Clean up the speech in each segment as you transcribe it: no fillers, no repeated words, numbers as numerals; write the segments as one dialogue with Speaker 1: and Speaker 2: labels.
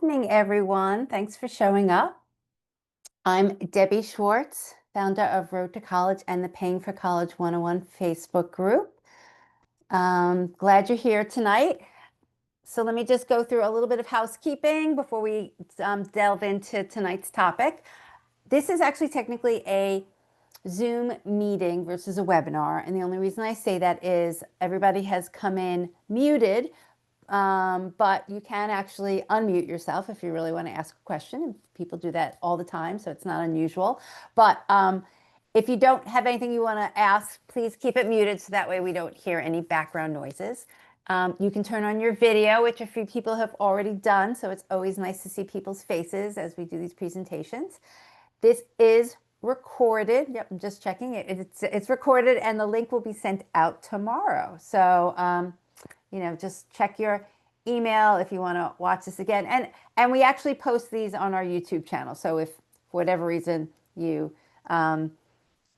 Speaker 1: evening, everyone. Thanks for showing up. I'm Debbie Schwartz, founder of Road to College and the Paying for College 101 Facebook group. Glad you're here tonight. So let me just go through a little bit of housekeeping before we delve into tonight's topic. This is actually technically a Zoom meeting versus a webinar. And the only reason I say that is everybody has come in muted, but you can actually unmute yourself if you really want to ask a question. People do that all the time, so it's not unusual. But if you don't have anything you want to ask, please keep it muted so that way we don't hear any background noises. You can turn on your video, which a few people have already done, so it's always nice to see people's faces as we do these presentations. This is recorded. Yep, I'm just checking it. It's recorded, and the link will be sent out tomorrow. So, just check your email if you want to watch this again. And we actually post these on our YouTube channel. So if for whatever reason you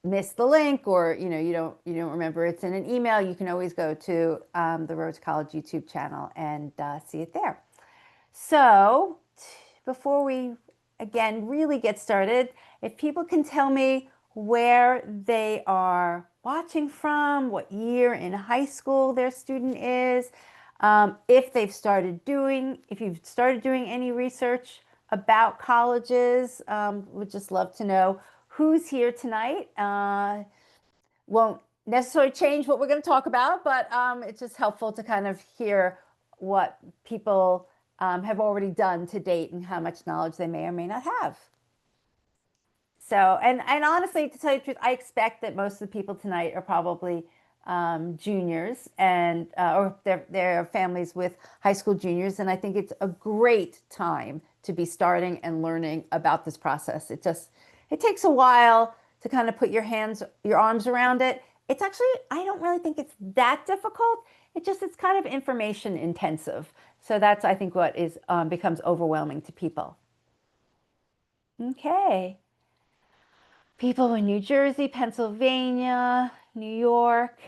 Speaker 1: missed the link, or you don't remember it's in an email, you can always go to the Road to College YouTube channel and see it there. So before we again really get started, if people can tell me where they are watching from, what year in high school their student is, if you've started doing any research about colleges, would just love to know who's here tonight. Won't necessarily change what we're going to talk about, but it's just helpful to kind of hear what people have already done to date and how much knowledge they may or may not have. So, and honestly, to tell you the truth, I expect that most of the people tonight are probably juniors, and or their families with high school juniors, and I think it's a great time to be starting and learning about this process. It takes a while to kind of put your arms around it. It's actually, I don't really think it's that difficult. It's kind of information intensive. So that's, I think, what becomes overwhelming to people. Okay. People in New Jersey, Pennsylvania, New York.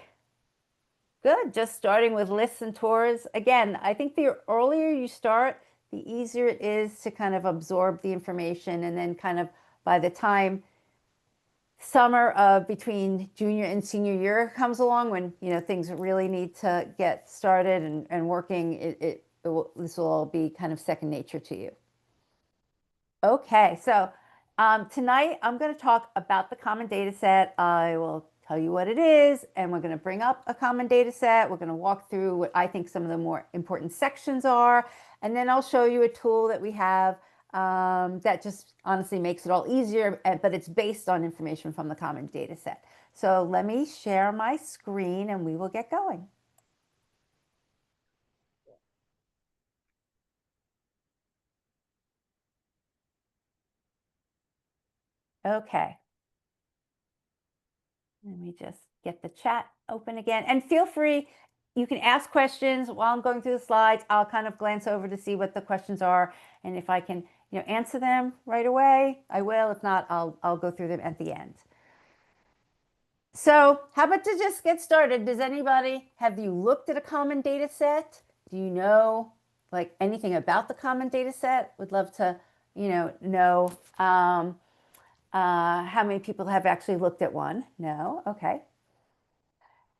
Speaker 1: Good, just starting with lists and tours. Again, I think the earlier you start, the easier it is to kind of absorb the information. And then kind of by the time summer of between junior and senior year comes along, when things really need to get started and working, this will all be kind of second nature to you. Okay, so tonight I'm going to talk about the common data set. I will tell you what it is, and we're going to bring up a common data set. We're going to walk through what I think some of the more important sections are, and then I'll show you a tool that we have that just honestly makes it all easier, but it's based on information from the common data set. So let me share my screen and we will get going. Okay. Let me just get the chat open again, and feel free, you can ask questions while I'm going through the slides. I'll kind of glance over to see what the questions are, and if I can answer them right away, I will. If not, I'll go through them at the end. So how about to just get started? Have you looked at a common data set? Do you know like anything about the common data set? Would love to know how many people have actually looked at one? No? Okay.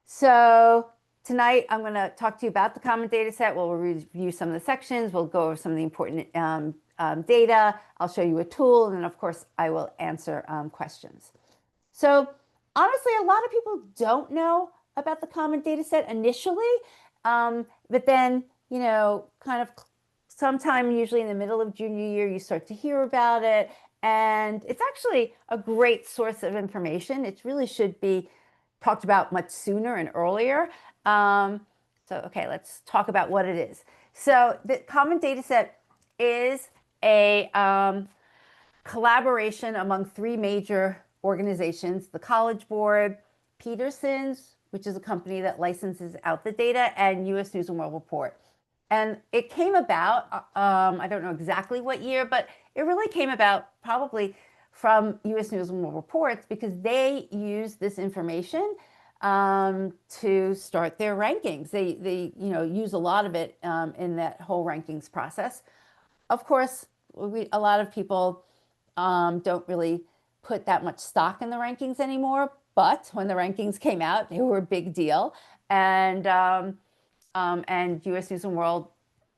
Speaker 1: So tonight I'm going to talk to you about the common data set. We'll review some of the sections. We'll go over some of the important data. I'll show you a tool, and then of course I will answer questions. So honestly, a lot of people don't know about the common data set initially, but then kind of sometime usually in the middle of junior year, you start to hear about it. And it's actually a great source of information. It really should be talked about much sooner and earlier. Okay, let's talk about what it is. So the common data set is a collaboration among three major organizations: the College Board, Peterson's, which is a company that licenses out the data, and U.S. News and World Report. And it came about, I don't know exactly what year, but it really came about probably from U.S. News and World Reports, because they use this information to start their rankings. They use a lot of it in that whole rankings process. of course, a lot of people don't really put that much stock in the rankings anymore. But when the rankings came out, they were a big deal. And US News and World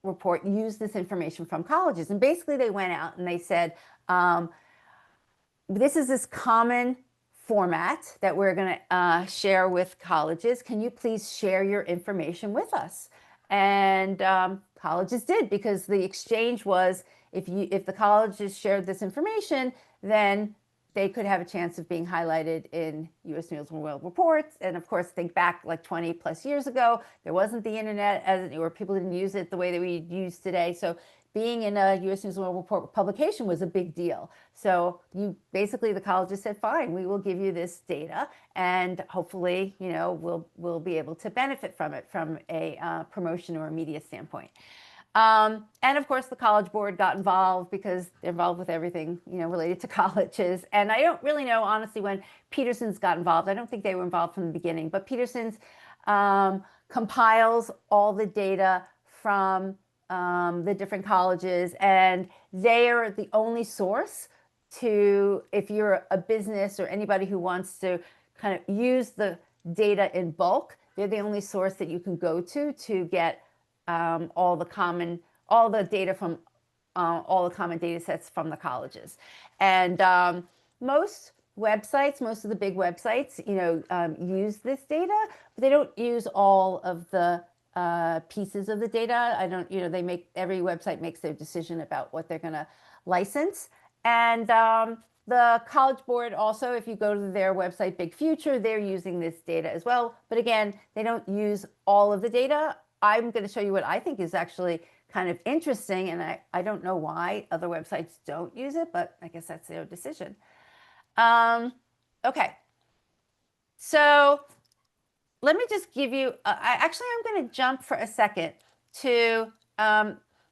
Speaker 1: Report used this information from colleges. And basically, they went out and they said, this is this common format that we're going to share with colleges. Can you please share your information with us? And colleges did, because the exchange was, if the colleges shared this information, then they could have a chance of being highlighted in US News and World Reports. And of course, think back like 20 plus years ago, there wasn't the internet, or people didn't use it the way that we use today. So being in a US News and World Report publication was a big deal. So basically the colleges said, fine, we will give you this data, and hopefully, we'll be able to benefit from it from a promotion or a media standpoint. And of course, the College Board got involved, because they're involved with everything, related to colleges. And I don't really know, honestly, when Peterson's got involved. I don't think they were involved from the beginning, but Peterson's compiles all the data from the different colleges, and they are the only source to, if you're a business or anybody who wants to kind of use the data in bulk, they're the only source that you can go to get all the data from all the common data sets from the colleges. And most of the big websites, use this data, but they don't use all of the pieces of the data. Every website makes their decision about what they're going to license. And the College Board also, if you go to their website, Big Future, they're using this data as well. But again, they don't use all of the data. I'm going to show you what I think is actually kind of interesting, and I don't know why other websites don't use it, but I guess that's their decision. Okay, so let me just give you, I'm going to jump for a second to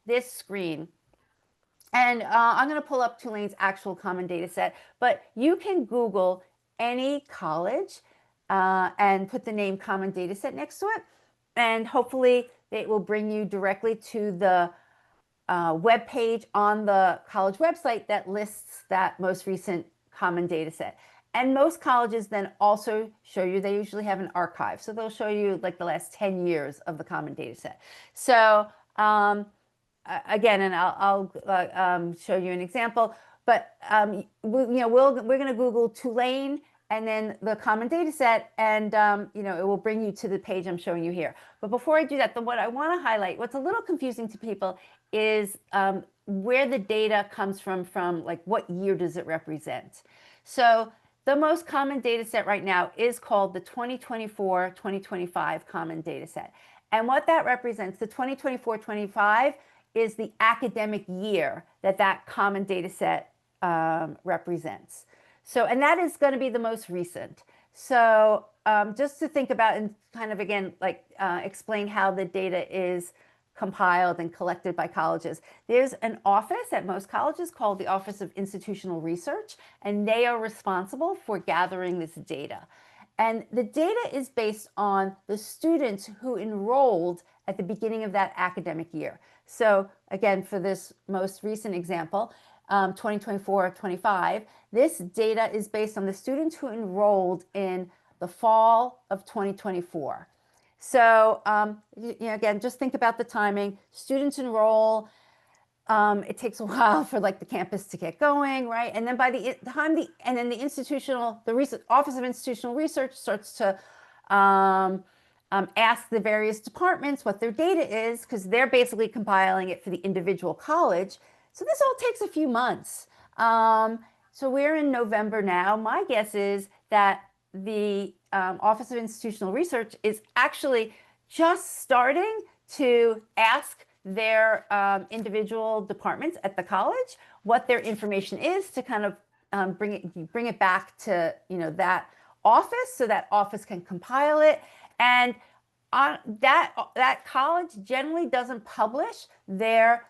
Speaker 1: this screen. And I'm going to pull up Tulane's actual common data set, but you can Google any college and put the name common data set next to it. And hopefully it will bring you directly to the web page on the college website that lists that most recent common data set. And most colleges then also show you, they usually have an archive. So they'll show you like the last 10 years of the common data set. So again, and I'll show you an example, but we're going to Google Tulane and then the common data set, and it will bring you to the page I'm showing you here. But before I do that, what I want to highlight, what's a little confusing to people, is where the data comes from, like what year does it represent? So the most common data set right now is called the 2024-2025 common data set. And what that represents, the 2024-25, is the academic year that common data set represents. So, and that is going to be the most recent. So just to think about and kind of, again, like explain how the data is compiled and collected by colleges. There's an office at most colleges called the Office of Institutional Research, and they are responsible for gathering this data. And the data is based on the students who enrolled at the beginning of that academic year. So again, for this most recent example, 2024-25, this data is based on the students who enrolled in the fall of 2024. So again, just think about the timing. Students enroll. It takes a while for like the campus to get going, right? And then by the time the Office of Institutional Research starts to ask the various departments what their data is, because they're basically compiling it for the individual college. So this all takes a few months. So we're in November now. My guess is that the Office of Institutional Research is actually just starting to ask their individual departments at the college what their information is, to kind of bring it back to that office, so that office can compile it. And that college generally doesn't publish their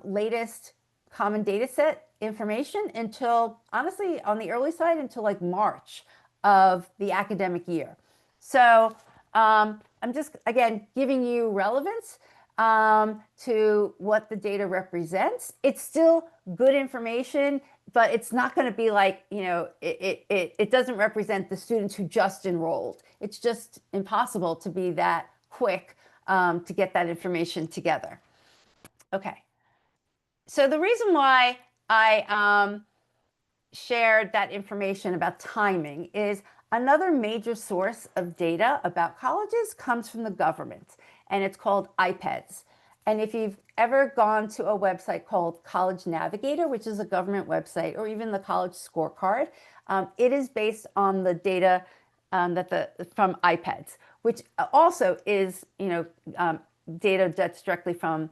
Speaker 1: latest common data set information until, honestly, on the early side, until like March of the academic year. So I'm just, again, giving you relevance. to what the data represents. It's still good information, but it's not going to be like, it doesn't represent the students who just enrolled. It's just impossible to be that quick to get that information together. Okay. So the reason why I shared that information about timing is another major source of data about colleges comes from the government, and it's called IPEDS. And if you've ever gone to a website called College Navigator, which is a government website, or even the College Scorecard, it is based on the data from IPEDS, which also is data that's directly from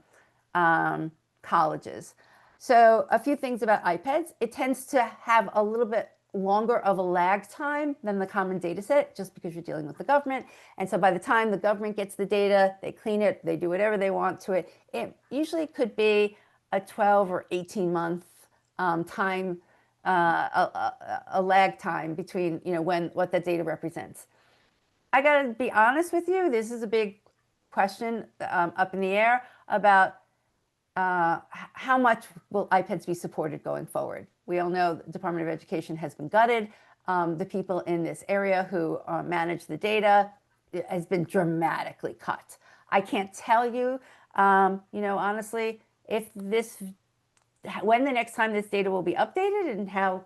Speaker 1: colleges. So a few things about IPEDS. It tends to have a little bit longer of a lag time than the common data set, just because you're dealing with the government. And so by the time the government gets the data, they clean it, they do whatever they want to it. It usually could be a 12 or 18 month time, a lag time between what the data represents. I got to be honest with you, this is a big question up in the air about how much will IPEDS be supported going forward? We all know the Department of Education has been gutted. The people in this area who manage the data has been dramatically cut. I can't tell you, honestly, when the next time this data will be updated and how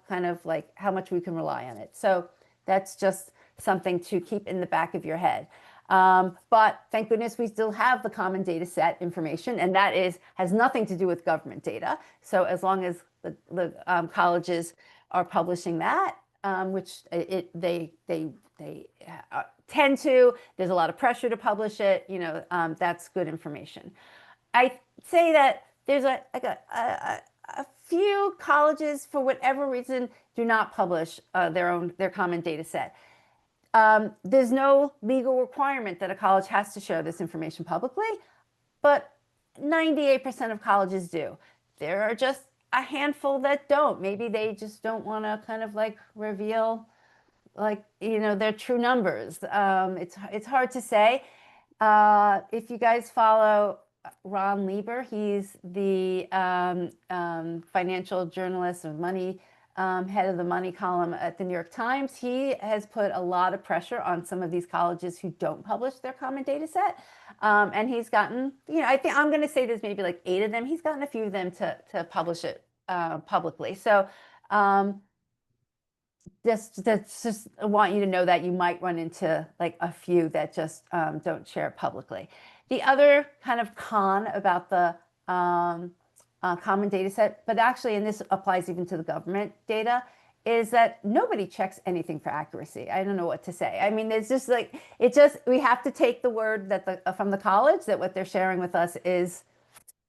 Speaker 1: much we can rely on it. So that's just something to keep in the back of your head. But thank goodness we still have the common data set information, and that has nothing to do with government data. So as long as the colleges are publishing that, which they tend to, there's a lot of pressure to publish it. That's good information. I say that there's a few colleges, for whatever reason, do not publish their common data set. There's no legal requirement that a college has to share this information publicly, but 98% of colleges do. There are just a handful that don't. Maybe they just don't want to reveal their true numbers. It's hard to say. If you guys follow Ron Lieber, he's the financial journalist or money head of the money column at the New York Times. He has put a lot of pressure on some of these colleges who don't publish their common data set. And he's gotten, I think I'm going to say there's maybe like 8 of them. He's gotten a few of them to publish it publicly. So just want you to know that you might run into like a few that just don't share it publicly. The other kind of con about the common data set, but actually, and this applies even to the government data, is that nobody checks anything for accuracy. I don't know what to say. I mean, there's just we have to take the word that from the college that what they're sharing with us is,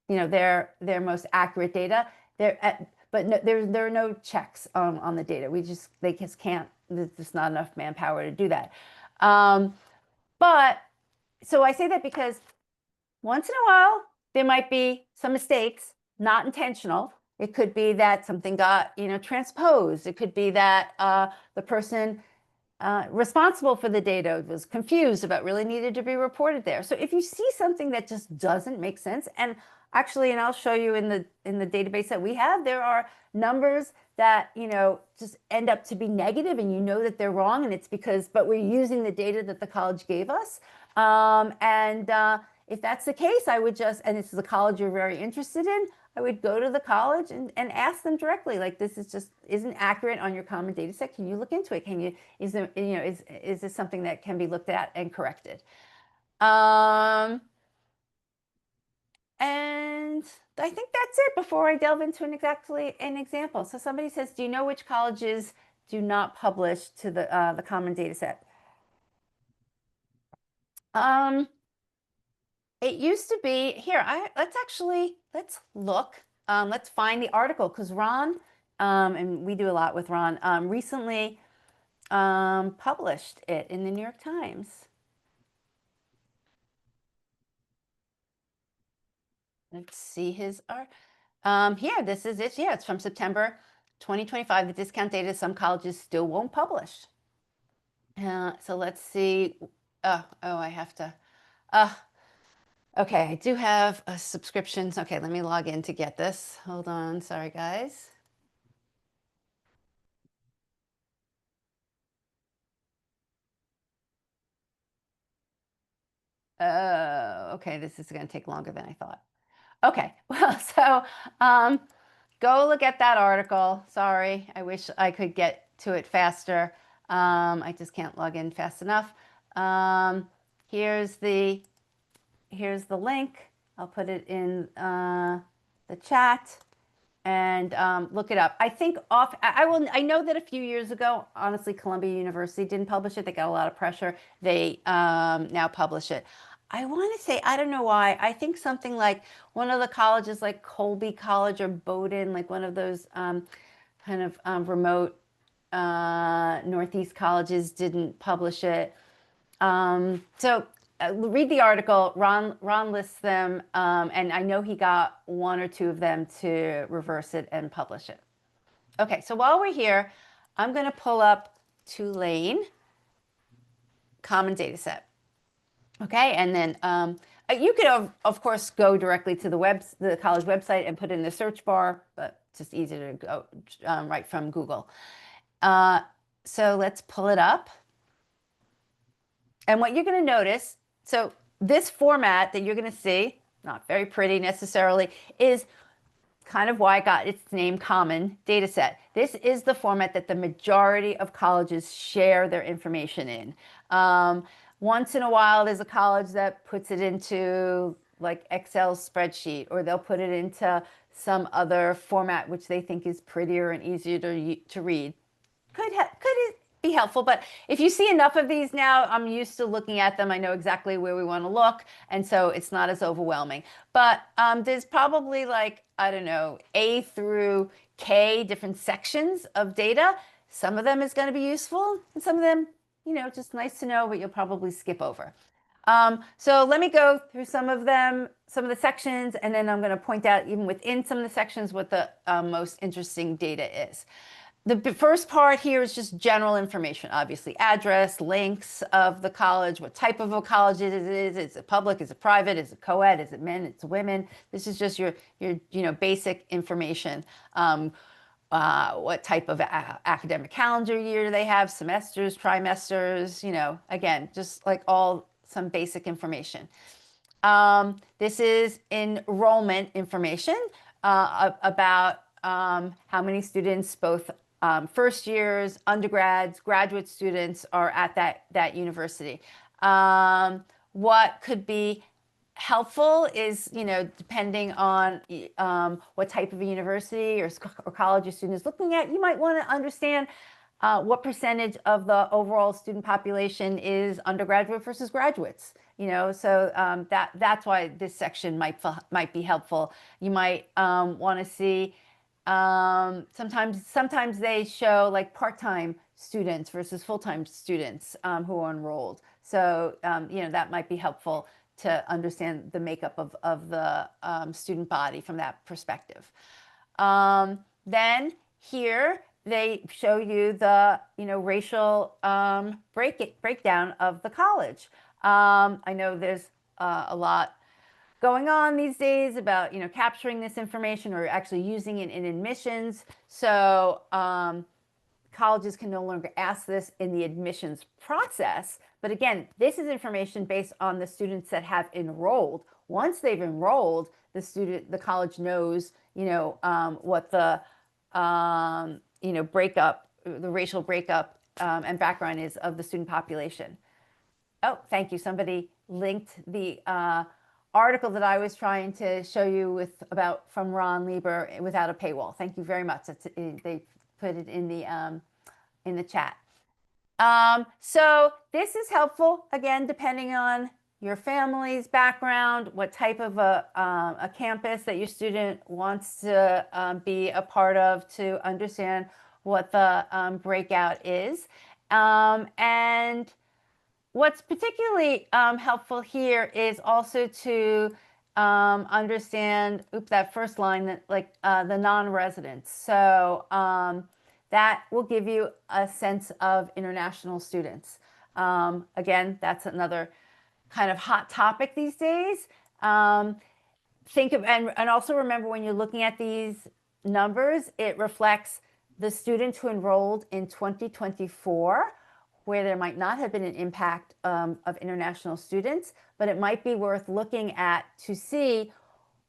Speaker 1: their most accurate data. But no, there are no checks on the data. They just can't. There's just not enough manpower to do that. But so I say that because once in a while there might be some mistakes, not intentional. It could be that something got transposed. It could be that the person responsible for the data was confused about really needed to be reported there. So if you see something that just doesn't make sense, and actually, and I'll show you in the database that we have, there are numbers that just end up to be negative, and that they're wrong, and it's because, but we're using the data that the college gave us. If that's the case, I would just, and this is a college you're very interested in, I would go to the college and ask them directly, like, this isn't accurate on your common data set. Can you look into it? Is this something that can be looked at and corrected? And I think that's it before I delve into an example. So somebody says, do you know which colleges do not publish to the common data set? It used to be here. Let's look. Let's find the article, because Ron, and we do a lot with Ron, recently published it in the New York Times. Let's see his art. Here, this is it. Yeah, it's from September 2025. The discount data some colleges still won't publish. So let's see. I have to. Okay, I do have a subscription. Okay, let me log in to get this. Hold on. Sorry, guys. Okay, this is going to take longer than I thought. Okay, well, so go look at that article. Sorry, I wish I could get to it faster. I just can't log in fast enough. Um, here's the here's the link. I'll put it in the chat and look it up. I think I know that a few years ago, honestly, Columbia University didn't publish it. They got a lot of pressure. They now publish it. I want to say, I don't know why. I think something like one of the colleges, like Colby College or Bowdoin, like one of those kind of remote Northeast colleges, didn't publish it. So read the article. Ron lists them, and I know he got one or two of them to reverse it and publish it. Okay, so while we're here, I'm going to pull up Tulane Common Data Set. Okay, and then you could of course go directly to the college website and put it in the search bar, but it's just easier to go right from Google. So let's pull it up. And what you're going to notice, so this format that you're going to see, not very pretty necessarily, is kind of why it got its name Common Data Set. This is the format that the majority of colleges share their information in. Once in a while, there's a college that puts it into like Excel spreadsheet, or they'll put it into some other format which they think is prettier and easier to read. Could it be helpful? But if you see enough of these now, I'm used to looking at them. I know exactly where we want to look, and so it's not as overwhelming. But there's probably like, I don't know, A through K different sections of data. Some of them is going to be useful, and some of them, just nice to know, but you'll probably skip over. So let me go through some of them, some of the sections, and then I'm going to point out even within some of the sections what the most interesting data is. The first part here is just general information, obviously address, links of the college, what type of a college it is. Is it public? Is it private? Is it co-ed? Is it men? Is it women? This is just your basic information. What type of academic calendar year they have, semesters, trimesters, again, just like some basic information. This is enrollment information about how many students, both first years, undergrads, graduate students, are at that university. What could be helpful is, depending on what type of a university or college your student is looking at, you might want to understand what percentage of the overall student population is undergraduate versus graduates. So that's why this section might be helpful. You might want to see sometimes they show like part-time students versus full-time students who are enrolled. So that might be helpful to understand the makeup of the student body from that perspective. Then here they show you the racial breakdown of the college. I know there's a lot going on these days about capturing this information or actually using it in admissions. So colleges can no longer ask this in the admissions process. But again, this is information based on the students that have enrolled. Once they've enrolled, the college knows, what the, breakup, the racial breakup and background is of the student population. Oh, thank you. Somebody linked the article that I was trying to show you from Ron Lieber without a paywall. Thank you very much. They put it in the chat. So this is helpful, again, depending on your family's background, what type of a campus that your student wants to be a part of to understand what the breakout is. And what's particularly helpful here is also to understand, that first line, that the non-residents. So that will give you a sense of international students. Again, that's another kind of hot topic these days. Think of, and also remember when you're looking at these numbers, it reflects the students who enrolled in 2024, where there might not have been an impact of international students, but it might be worth looking at to see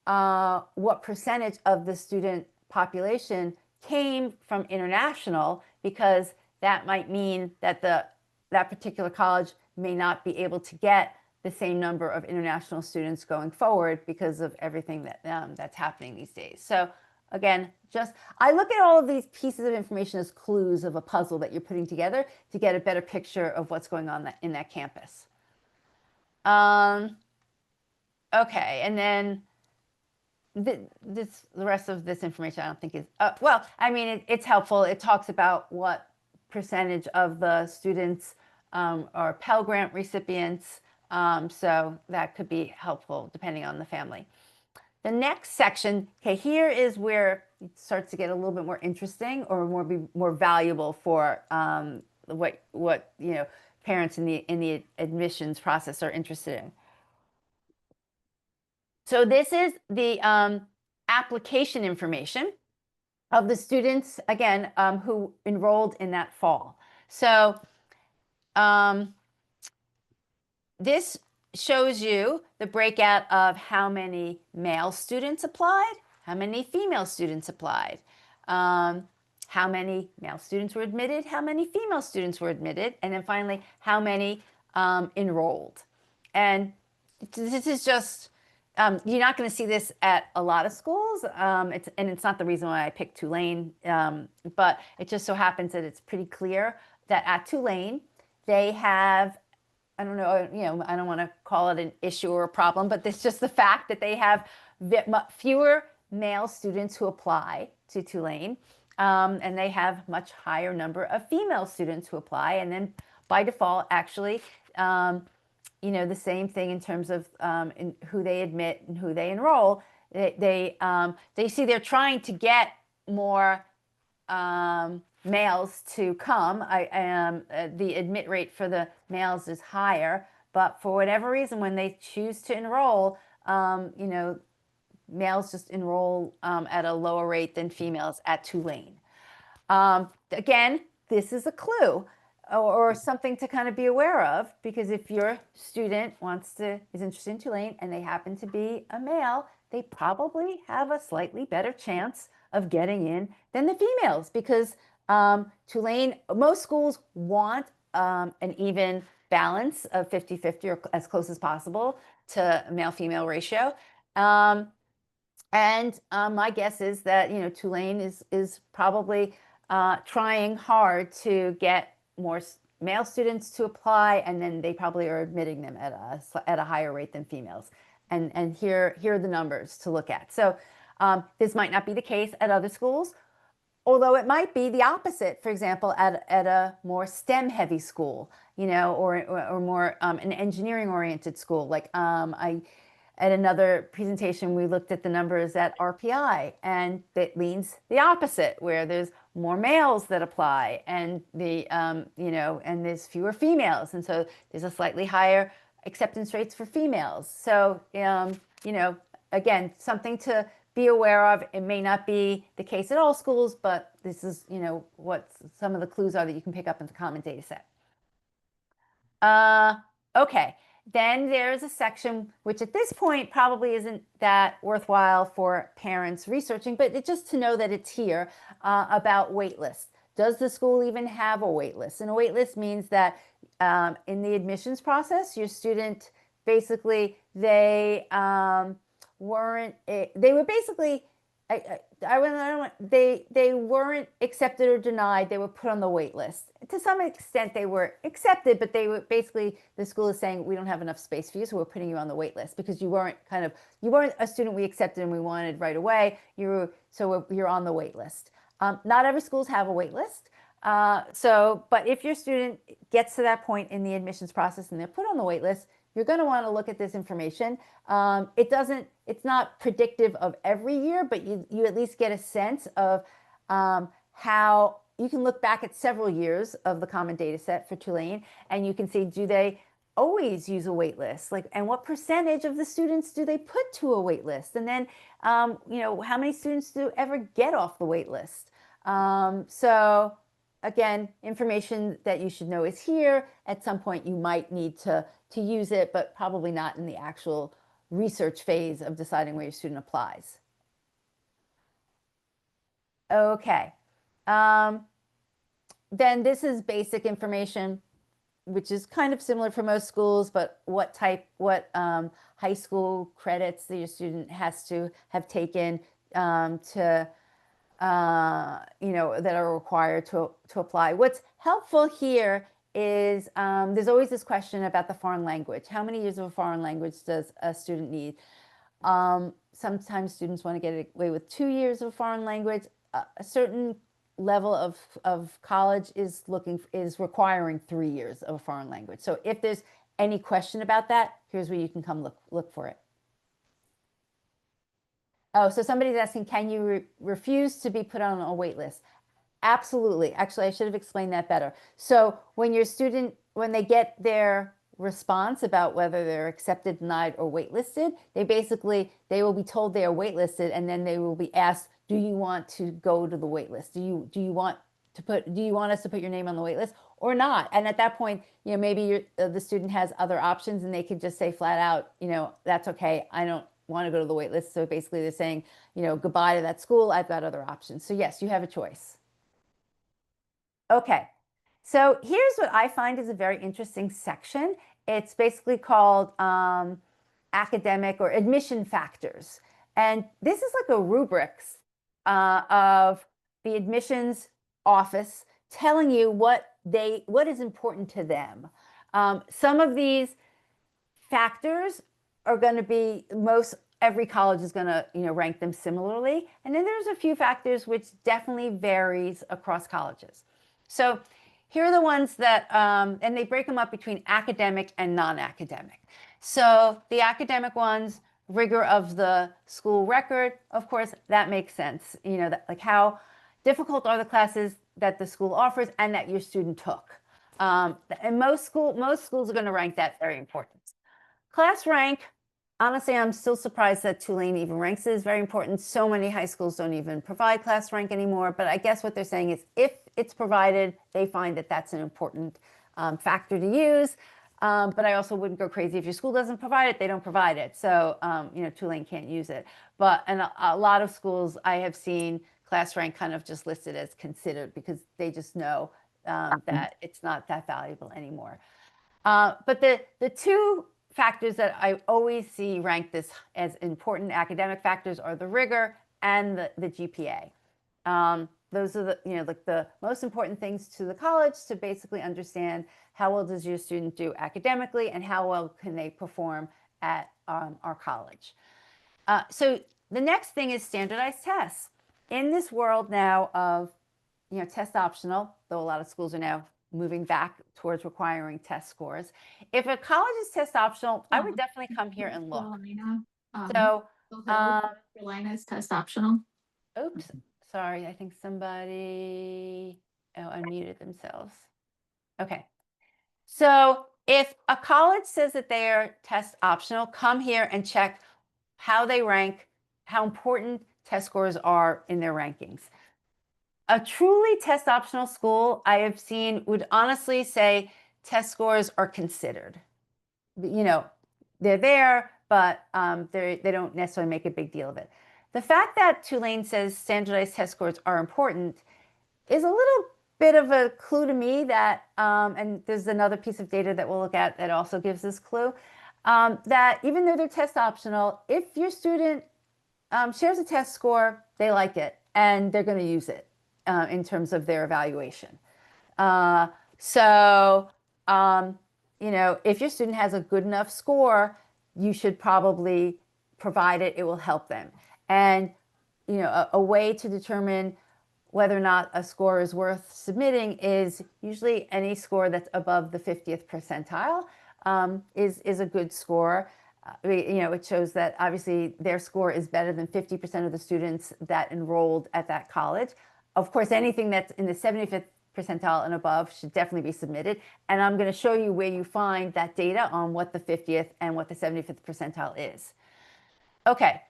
Speaker 1: what percentage of the student population came from international, because that might mean that that particular college may not be able to get the same number of international students going forward because of everything that's happening these days. So again, I look at all of these pieces of information as clues of a puzzle that you're putting together to get a better picture of what's going on in that campus. Okay, and then the rest of this information I don't think is, well, I mean, it's helpful. It talks about what percentage of the students are Pell Grant recipients. So that could be helpful depending on the family. The next section, okay, here is where it starts to get a little bit more interesting or more valuable for what parents in the admissions process are interested in. So this is the application information of the students, again, who enrolled in that fall. So this shows you the breakout of how many male students applied, how many female students applied, how many male students were admitted, how many female students were admitted, and then finally, how many enrolled. And this is just, you're not going to see this at a lot of schools, and it's not the reason why I picked Tulane, but it just so happens that it's pretty clear that at Tulane, they have, I don't know, I don't want to call it an issue or a problem, but it's just the fact that they have fewer male students who apply to Tulane, and they have much higher number of female students who apply, and then by default, actually, the same thing in terms of in who they admit and who they enroll. They see they're trying to get more males to come. The admit rate for the males is higher, but for whatever reason, when they choose to enroll, males just enroll at a lower rate than females at Tulane. Again, this is a clue or something to kind of be aware of, because if your student is interested in Tulane and they happen to be a male, they probably have a slightly better chance of getting in than the females, because Tulane, most schools want an even balance of 50-50 or as close as possible to male-female ratio. And my guess is that Tulane is probably trying hard to get more male students to apply, and then they probably are admitting them at a higher rate than females. And here are the numbers to look at. So this might not be the case at other schools, although it might be the opposite. For example, at a more STEM-heavy school, or more an engineering-oriented school. Like at another presentation, we looked at the numbers at RPI, and it leans the opposite, where there's more males that apply, and and there's fewer females, and so there's a slightly higher acceptance rates for females. So again, something to be aware of. It may not be the case at all schools, but this is what some of the clues are that you can pick up in the common data set. Okay. Then there's a section which at this point probably isn't that worthwhile for parents researching, but just to know that it's here, about wait lists. Does the school even have a wait list? And a wait list means that in the admissions process, your student basically, they were basically, they weren't accepted or denied. They were put on the wait list. To some extent, they were accepted, but they were basically, the school is saying, we don't have enough space for you, so we're putting you on the wait list because you weren't a student we accepted and we wanted right away. You're on the wait list. Not every schools have a wait list. But if your student gets to that point in the admissions process and they're put on the wait list, you're going to want to look at this information. It's not predictive of every year, but you at least get a sense of how you can look back at several years of the common data set for Tulane, and you can see, do they always use a wait list? Like, and what percentage of the students do they put to a wait list? And then, how many students do ever get off the wait list? So again, information that you should know is here. At some point, you might need to use it, but probably not in the actual research phase of deciding where your student applies. Okay. Then this is basic information, which is kind of similar for most schools, but what high school credits that your student has to have taken that are required to apply. What's helpful here is there's always this question about the foreign language. How many years of a foreign language does a student need? Sometimes students want to get away with 2 years of foreign language. A certain level of college is requiring 3 years of a foreign language. So if there's any question about that, here's where you can come look for it. Oh, so somebody's asking, can you refuse to be put on a wait list? Absolutely. Actually, I should have explained that better. So when they get their response about whether they're accepted, denied, or waitlisted, they will be told they are waitlisted, and then they will be asked, do you want to go to the wait list? Do you want us to put your name on the wait list or not? And at that point, maybe the student has other options, and they could just say flat out, that's okay, I don't want to go to the wait list. So basically they're saying, goodbye to that school, I've got other options. So yes, you have a choice. Okay, so here's what I find is a very interesting section. It's basically called academic or admission factors. And this is like a rubrics of the admissions office telling you what is important to them. Some of these factors are going to be every college is going to rank them similarly, and then there's a few factors which definitely varies across colleges. So here are the ones that and they break them up between academic and non-academic. So the academic ones, rigor of the school record, of course, that makes sense. Like how difficult are the classes that the school offers and that your student took. And most schools are going to rank that very important. Class rank, honestly, I'm still surprised that Tulane even ranks it as very important. So many high schools don't even provide class rank anymore, but I guess what they're saying is if it's provided, they find that that's an important factor to use. But I also wouldn't go crazy if your school doesn't provide it, they don't provide it. So, Tulane can't use it. And a lot of schools I have seen class rank kind of just listed as considered because they just know that it's not that valuable anymore. But the two factors that I always see ranked this as important academic factors are the rigor and the GPA. Those are the most important things to the college to basically understand how well does your student do academically and how well can they perform at our college. So the next thing is standardized tests. In this world now of test optional, though a lot of schools are now moving back towards requiring test scores. If a college is test optional, I would definitely come here and look. So,
Speaker 2: Carolina is test optional.
Speaker 1: Oops, sorry, I think somebody unmuted themselves. Okay, so if a college says that they are test optional, come here and check how they rank, how important test scores are in their rankings. A truly test optional school I have seen would honestly say test scores are considered. They're there, but they don't necessarily make a big deal of it. The fact that Tulane says standardized test scores are important is a little bit of a clue to me that, and there's another piece of data that we'll look at that also gives this clue, that even though they're test optional, if your student shares a test score, they like it and they're going to use it in terms of their evaluation. If your student has a good enough score, you should probably provide it. It will help them. And, a way to determine whether or not a score is worth submitting is usually any score that's above the 50th percentile is a good score. It shows that obviously their score is better than 50% of the students that enrolled at that college. Of course, anything that's in the 75th percentile and above should definitely be submitted. And I'm going to show you where you find that data on what the 50th and what the 75th percentile is. Okay,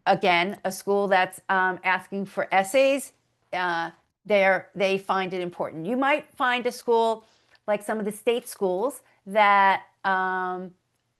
Speaker 1: again, a school that's asking for essays, they find it important. You might find a school like some of the state schools that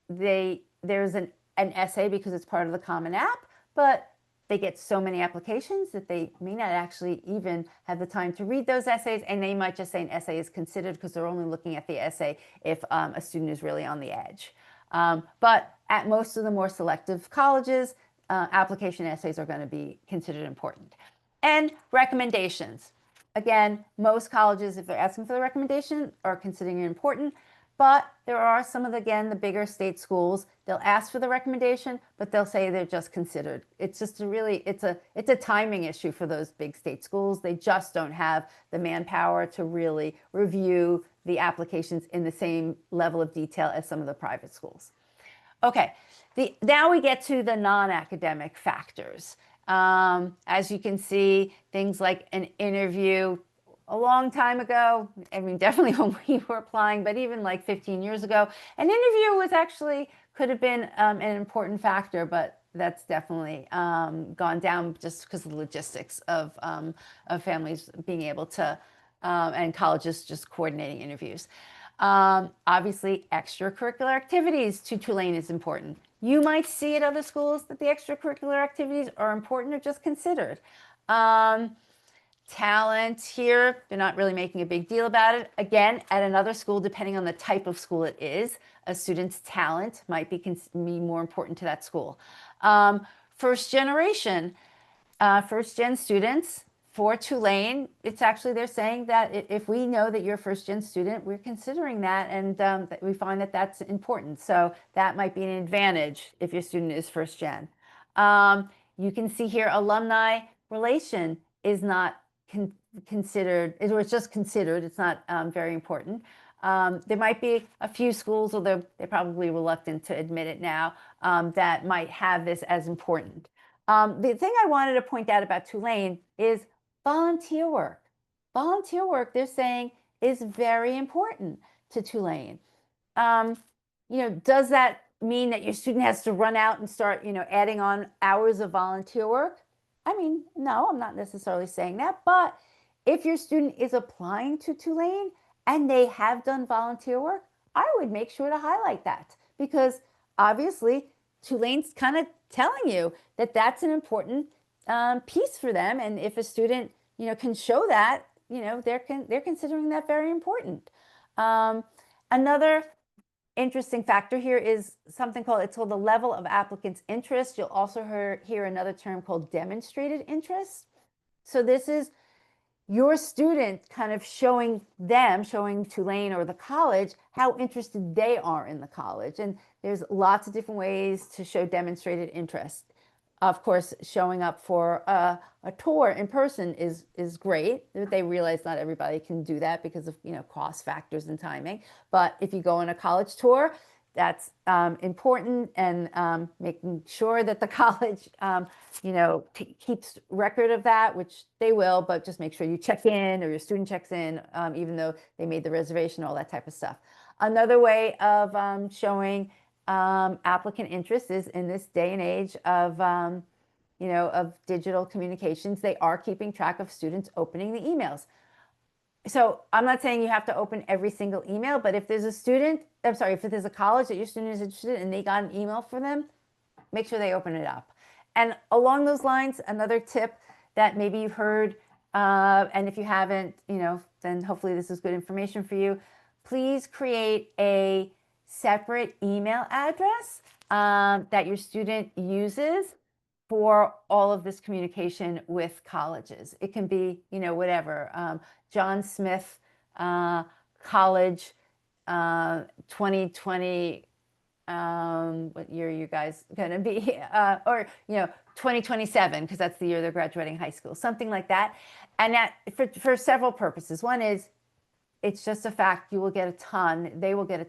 Speaker 1: there's an essay because it's part of the Common App, but they get so many applications that they may not actually even have the time to read those essays, and they might just say an essay is considered because they're only looking at the essay if a student is really on the edge. But at most of the more selective colleges, application essays are going to be considered important. And recommendations. Again, most colleges, if they're asking for the recommendation, are considering it important. But there are some of, again, the bigger state schools, they'll ask for the recommendation, but they'll say they're just considered. It's just it's a timing issue for those big state schools. They just don't have the manpower to really review the applications in the same level of detail as some of the private schools. Okay, now we get to the non-academic factors. As you can see, things like an interview a long time ago, I mean, definitely when we were applying, but even like 15 years ago, an interview was actually, could have been an important factor, but that's definitely gone down just because of the logistics of families being able to, and colleges just coordinating interviews. Obviously, extracurricular activities to Tulane is important. You might see at other schools that the extracurricular activities are important or just considered. Talent here, they're not really making a big deal about it. Again, at another school, depending on the type of school it is, a student's talent might be more important to that school. First generation, first-gen students for Tulane, it's actually, they're saying that if we know that you're a first-gen student, we're considering that, and that we find that that's important. So that might be an advantage if your student is first-gen. You can see here alumni relation is not considered, or it's just considered. It's not very important. There might be a few schools, although they're probably reluctant to admit it now, that might have this as important. The thing I wanted to point out about Tulane is volunteer work. Volunteer work, they're saying, is very important to Tulane. Does that mean that your student has to run out and start, adding on hours of volunteer work? I mean, no, I'm not necessarily saying that, but if your student is applying to Tulane and they have done volunteer work, I would make sure to highlight that, because obviously Tulane's kind of telling you that that's an important piece for them. And if a student, can show that, they're considering that very important. Another interesting factor here is something it's called the level of applicants' interest. You'll also hear another term called demonstrated interest. So this is your student kind of showing Tulane or the college how interested they are in the college. And there's lots of different ways to show demonstrated interest. Of course, showing up for a tour in person is great. They realize not everybody can do that because of cost factors and timing. But if you go on a college tour, that's important, and making sure that the college keeps record of that, which they will. But just make sure you check in, or your student checks in, even though they made the reservation, all that type of stuff. Another way of showing applicant interest is, in this day and age of of digital communications, they are keeping track of students opening the emails. So I'm not saying you have to open every single email, but if there's a student, if there's a college that your student is interested in and they got an email for them, make sure they open it up. And along those lines, another tip that maybe you've heard, and if you haven't, then hopefully this is good information for you. Please create a separate email address that your student uses for all of this communication with colleges. It can be, whatever, John Smith College 2020, what year are you guys going to be? Or, 2027, because that's the year they're graduating high school, something like that. And that for several purposes. One is, it's just a fact, they will get a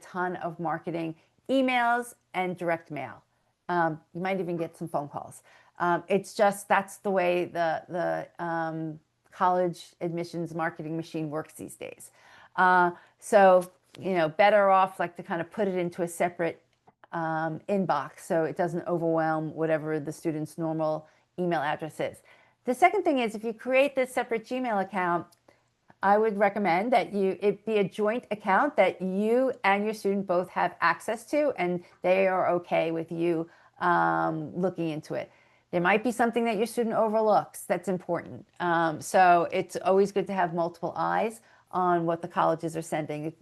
Speaker 1: ton of marketing emails and direct mail. You might even get some phone calls. It's just, that's the way the college admissions marketing machine works these days. So, better off like to kind of put it into a separate inbox so it doesn't overwhelm whatever the student's normal email address is. The second thing is if you create this separate Gmail account, I would recommend that it be a joint account that you and your student both have access to, and they are okay with you looking into it. There might be something that your student overlooks that's important. So it's always good to have multiple eyes on what the colleges are sending.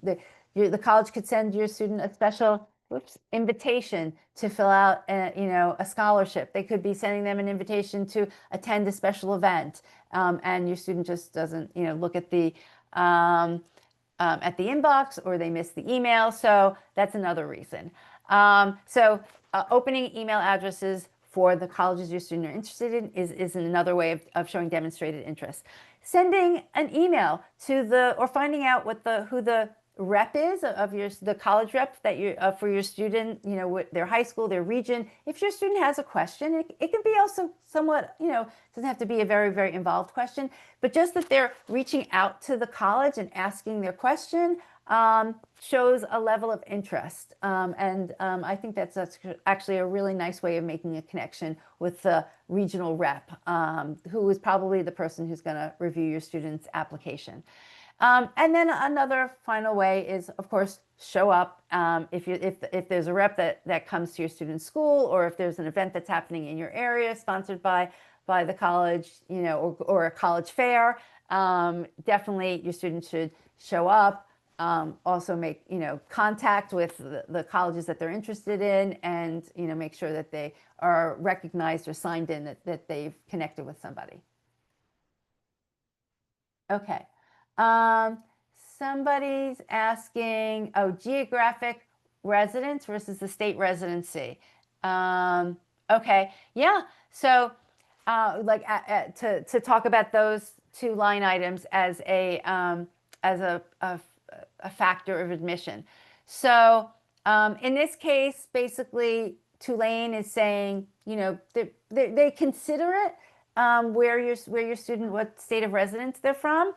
Speaker 1: The college could send your student a special invitation to fill out a scholarship. They could be sending them an invitation to attend a special event, and your student just doesn't look at the inbox, or they miss the email. So that's another reason. Opening email addresses for the colleges your student are interested in is another way of showing demonstrated interest. Sending an email to or finding out who the rep is of the college rep that you for your student, their high school, their region. If your student has a question, it can be also somewhat, doesn't have to be a very, very involved question, but just that they're reaching out to the college and asking their question shows a level of interest. I think that's actually a really nice way of making a connection with the regional rep, who is probably the person who's going to review your student's application. And then another final way is, of course, show up. If there's a rep that comes to your student's school, or if there's an event that's happening in your area sponsored by the college, or a college fair, definitely your student should show up. Also make contact with the colleges that they're interested in, and make sure that they are recognized or signed in that they've connected with somebody. Okay. Somebody's asking, geographic residence versus the state residency. Okay, yeah. So, to talk about those two line items as a factor of admission. So, in this case, basically, Tulane is saying, they consider it where your student, what state of residence they're from.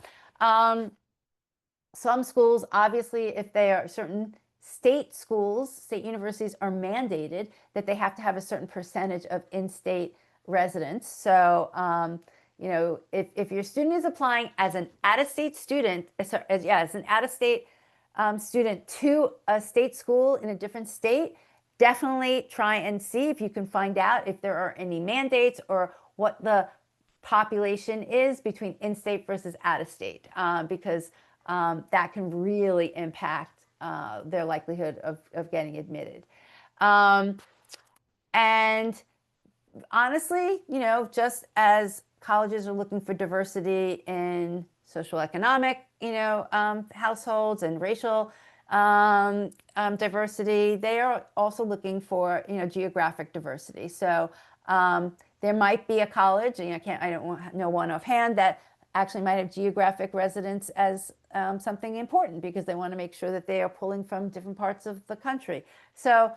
Speaker 1: Some schools, obviously, if they are certain state schools, state universities are mandated that they have to have a certain percentage of in-state residents. So, if your student is applying as an out-of-state student, as an out-of-state student to a state school in a different state, definitely try and see if you can find out if there are any mandates or what the population is between in-state versus out-of-state, because that can really impact their likelihood of getting admitted. And honestly, just as colleges are looking for diversity in social economic, households and racial diversity, they are also looking for, geographic diversity. So there might be a college, and I don't know one offhand, that actually might have geographic residence as something important, because they want to make sure that they are pulling from different parts of the country. So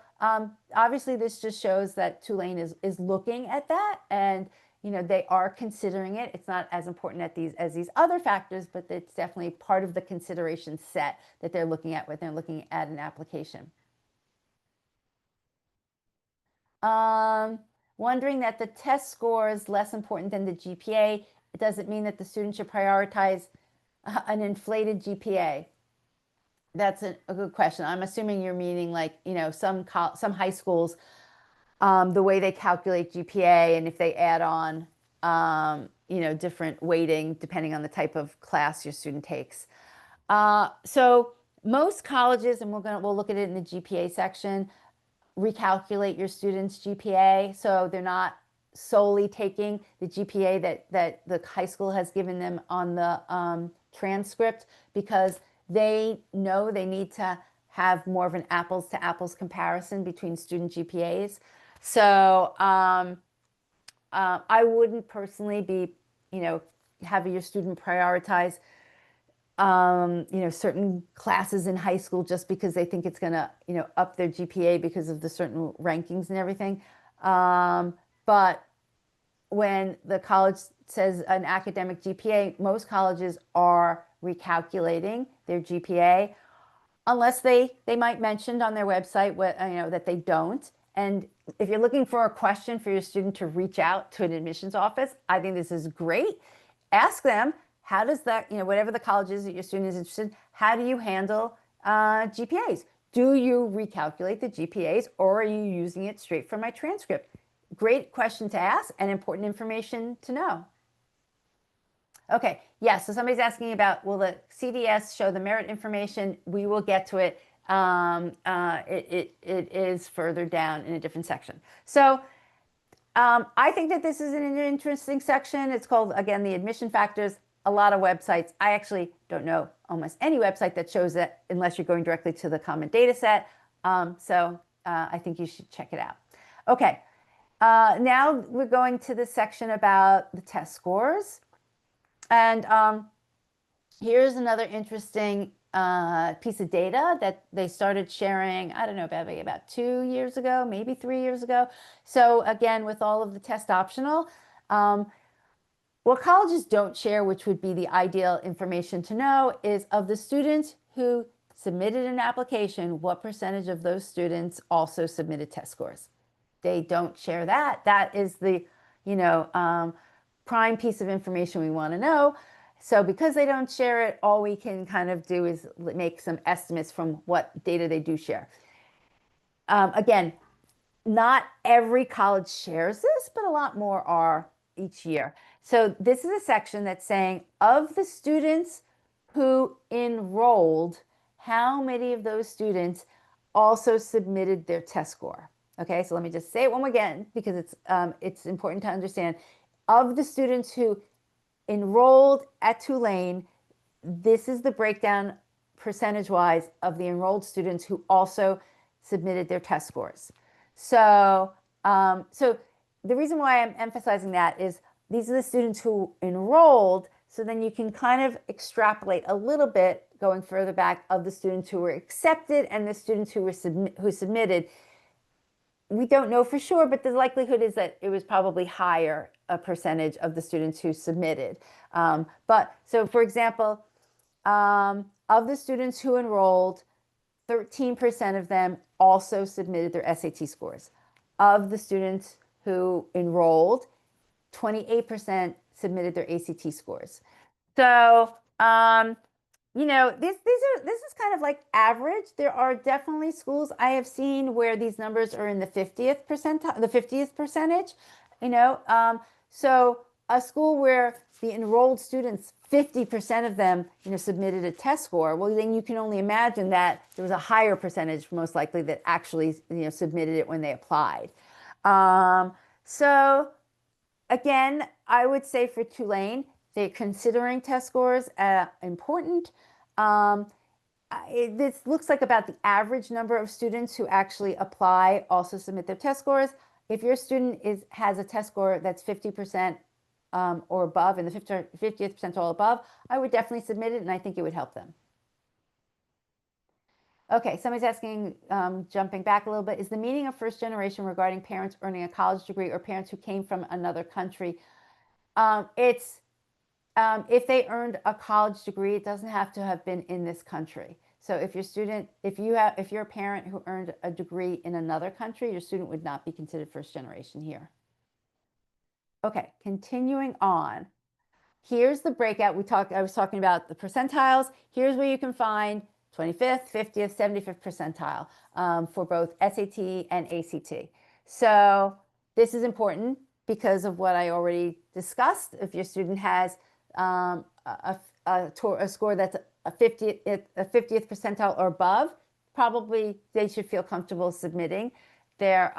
Speaker 1: obviously this just shows that Tulane is looking at that, and they are considering it. It's not as important as these other factors, but it's definitely part of the consideration set that they're looking at when they're looking at an application. Wondering that the test score is less important than the GPA. It doesn't mean that the student should prioritize an inflated GPA. That's a good question. I'm assuming you're meaning like, some high schools, the way they calculate GPA, and if they add on, different weighting depending on the type of class your student takes. So most colleges, and we'll look at it in the GPA section, recalculate your student's GPA, so they're not solely taking the GPA that the high school has given them on the transcript, because they know they need to have more of an apples to apples comparison between student GPAs. So I wouldn't personally be, having your student prioritize certain classes in high school just because they think it's going to, up their GPA because of the certain rankings and everything. But when the college says an academic GPA, most colleges are recalculating their GPA unless they might mention on their website what that they don't. And if you're looking for a question for your student to reach out to an admissions office, I think this is great. Ask them, how does that, whatever the college is that your student is interested, how do you handle GPAs? Do you recalculate the GPAs, or are you using it straight from my transcript? Great question to ask and important information to know. Okay, yes, so somebody's asking about, will the CDS show the merit information? We will get to it. It is further down in a different section. So I think that this is an interesting section. It's called, again, the admission factors. A lot of websites. I actually don't know almost any website that shows it unless you're going directly to the common data set. So I think you should check it out. Okay, now we're going to the section about the test scores. And here's another interesting piece of data that they started sharing, I don't know, about 2 years ago, maybe 3 years ago. So again, with all of the test optional, what colleges don't share, which would be the ideal information to know, is of the students who submitted an application, what percentage of those students also submitted test scores. They don't share that. That is the, prime piece of information we want to know. So because they don't share it, all we can kind of do is make some estimates from what data they do share. Again, not every college shares this, but a lot more are each year. So this is a section that's saying, of the students who enrolled, how many of those students also submitted their test score? Okay, so let me just say it one more again, because it's important to understand. Of the students who enrolled at Tulane, this is the breakdown percentage-wise of the enrolled students who also submitted their test scores. So, so the reason why I'm emphasizing that is these are the students who enrolled, so then you can kind of extrapolate a little bit going further back of the students who were accepted and the students who submitted. We don't know for sure, but the likelihood is that it was probably higher a percentage of the students who submitted. But so, for example, of the students who enrolled, 13% of them also submitted their SAT scores. Of the students who enrolled, 28% submitted their ACT scores. So, this is kind of like average. There are definitely schools I have seen where these numbers are in the 50th percentile, the 50th percentage. So a school where the enrolled students, 50% of them, submitted a test score. Well, then you can only imagine that there was a higher percentage, most likely, that actually, submitted it when they applied. So again, I would say for Tulane, they're considering test scores important. This looks like about the average number of students who actually apply also submit their test scores. If your student has a test score that's 50% or above, in the 50th percentile above, I would definitely submit it, and I think it would help them. Okay, somebody's asking, jumping back a little bit, is the meaning of first generation regarding parents earning a college degree or parents who came from another country? If they earned a college degree, it doesn't have to have been in this country. So if you're a parent who earned a degree in another country, your student would not be considered first generation here. Okay, continuing on. Here's the breakout. I was talking about the percentiles. Here's where you can find 25th, 50th, 75th percentile for both SAT and ACT. So this is important because of what I already discussed. If your student has a score that's a 50th percentile or above, probably they should feel comfortable submitting their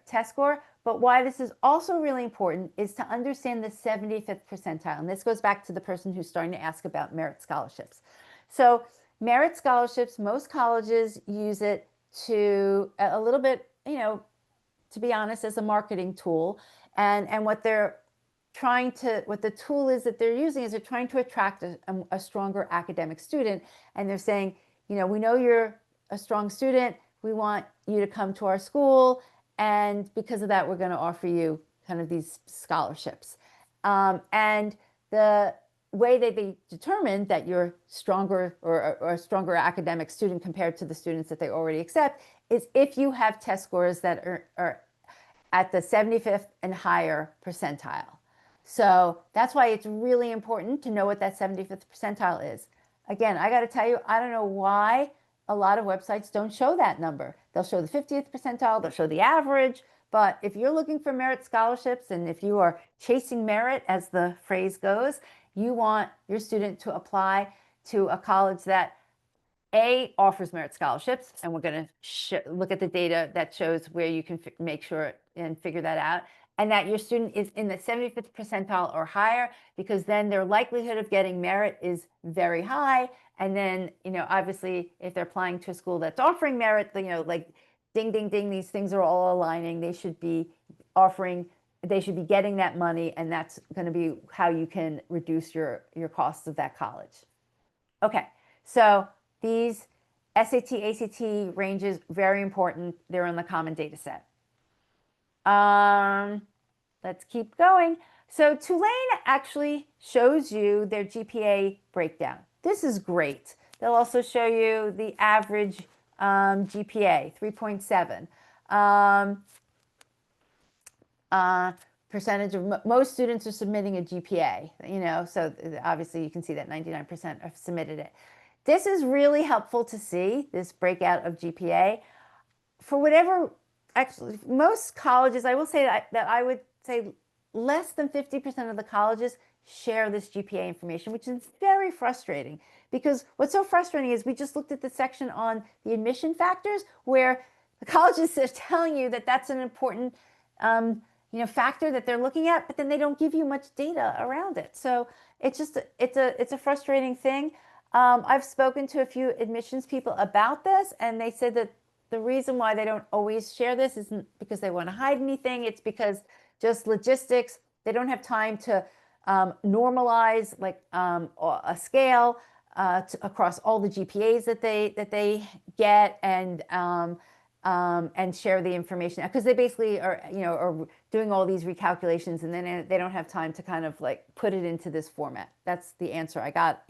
Speaker 1: test score. But why this is also really important is to understand the 75th percentile. And this goes back to the person who's starting to ask about merit scholarships. So merit scholarships, most colleges use it to a little bit, to be honest, as a marketing tool. And what the tool is that they're using is they're trying to attract a stronger academic student. And they're saying, we know you're a strong student. We want you to come to our school. And because of that, we're going to offer you kind of these scholarships. And the way that they determine that you're stronger or a stronger academic student compared to the students that they already accept is if you have test scores that are at the 75th and higher percentile. So that's why it's really important to know what that 75th percentile is. Again, I got to tell you, I don't know why a lot of websites don't show that number. They'll show the 50th percentile, they'll show the average, but if you're looking for merit scholarships and if you are chasing merit, as the phrase goes, you want your student to apply to a college that offers merit scholarships, and we're going to look at the data that shows where you can make sure and figure that out, and that your student is in the 75th percentile or higher, because then their likelihood of getting merit is very high. And then, obviously, if they're applying to a school that's offering merit, like ding, ding, ding, these things are all aligning. They should be getting that money, and that's going to be how you can reduce your costs of that college. Okay, so these SAT, ACT ranges, very important. They're in the common data set. Let's keep going. So Tulane actually shows you their GPA breakdown. This is great. They'll also show you the average GPA, 3.7. Percentage of most students are submitting a GPA, so obviously you can see that 99% have submitted it. This is really helpful to see, this breakout of GPA. For whatever, actually, most colleges, I will say that I would say less than 50% of the colleges share this GPA information, which is very frustrating, because what's so frustrating is we just looked at the section on the admission factors where the colleges are telling you that that's an important factor that they're looking at, but then they don't give you much data around it. So it's a frustrating thing. I've spoken to a few admissions people about this, and they said that the reason why they don't always share this isn't because they want to hide anything. It's because just logistics. They don't have time to normalize like a scale across all the GPAs that they get, and share the information, because they basically are doing all these recalculations, and then they don't have time to kind of like put it into this format. That's the answer I got.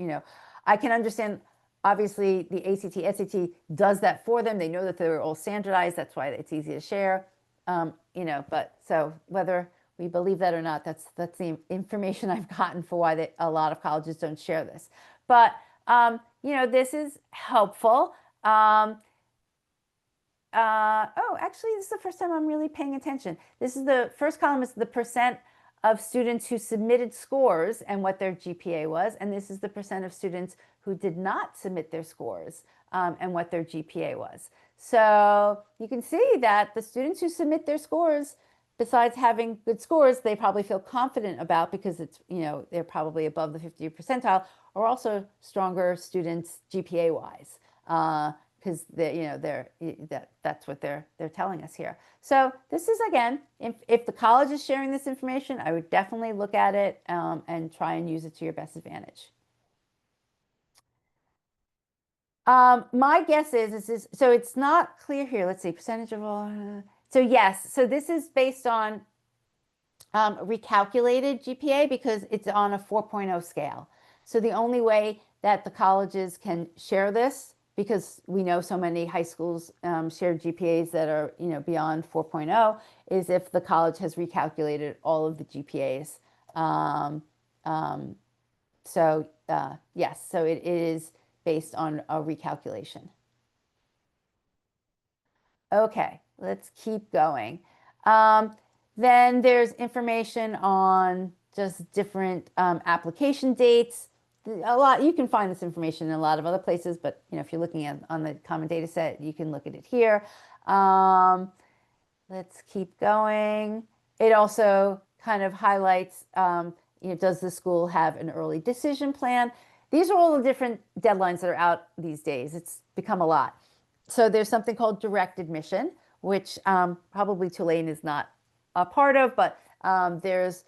Speaker 1: I can understand, obviously, the ACT, SAT does that for them. They know that they're all standardized. That's why it's easy to share. But so whether we believe that or not, that's the information I've gotten for why a lot of colleges don't share this. But this is helpful. Actually, this is the first time I'm really paying attention. This is the first column is the percent of students who submitted scores and what their GPA was. And this is the percent of students who did not submit their scores and what their GPA was. So you can see that the students who submit their scores, besides having good scores, they probably feel confident about, because it's, they're probably above the 50th percentile, are also stronger students GPA wise. Because that's what they're telling us here. So this is, again, if the college is sharing this information, I would definitely look at it and try and use it to your best advantage. My guess is so it's not clear here. Let's see, percentage of all. So yes, so this is based on recalculated GPA, because it's on a 4.0 scale. So the only way that the colleges can share this, because we know so many high schools share GPAs that are beyond 4.0, is if the college has recalculated all of the GPAs. Yes, so it is based on a recalculation. Okay, let's keep going. Then there's information on just different application dates. You can find this information in a lot of other places, but if you're looking on the common data set, you can look at it here. Let's keep going. It also kind of highlights, does the school have an early decision plan? These are all the different deadlines that are out these days. It's become a lot. So there's something called direct admission, which probably Tulane is not a part of, but there's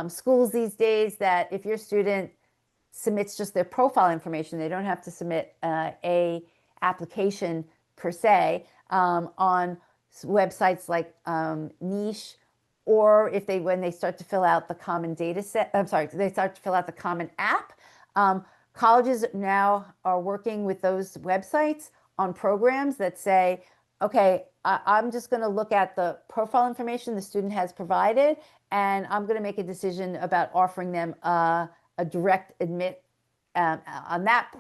Speaker 1: schools these days that if your student submits just their profile information, they don't have to submit a application per se, on websites like Niche or if when they start to fill out the common data set, I'm sorry, they start to fill out the common app. Colleges now are working with those websites on programs that say, okay, I'm just going to look at the profile information the student has provided, and I'm going to make a decision about offering them a direct admit on that,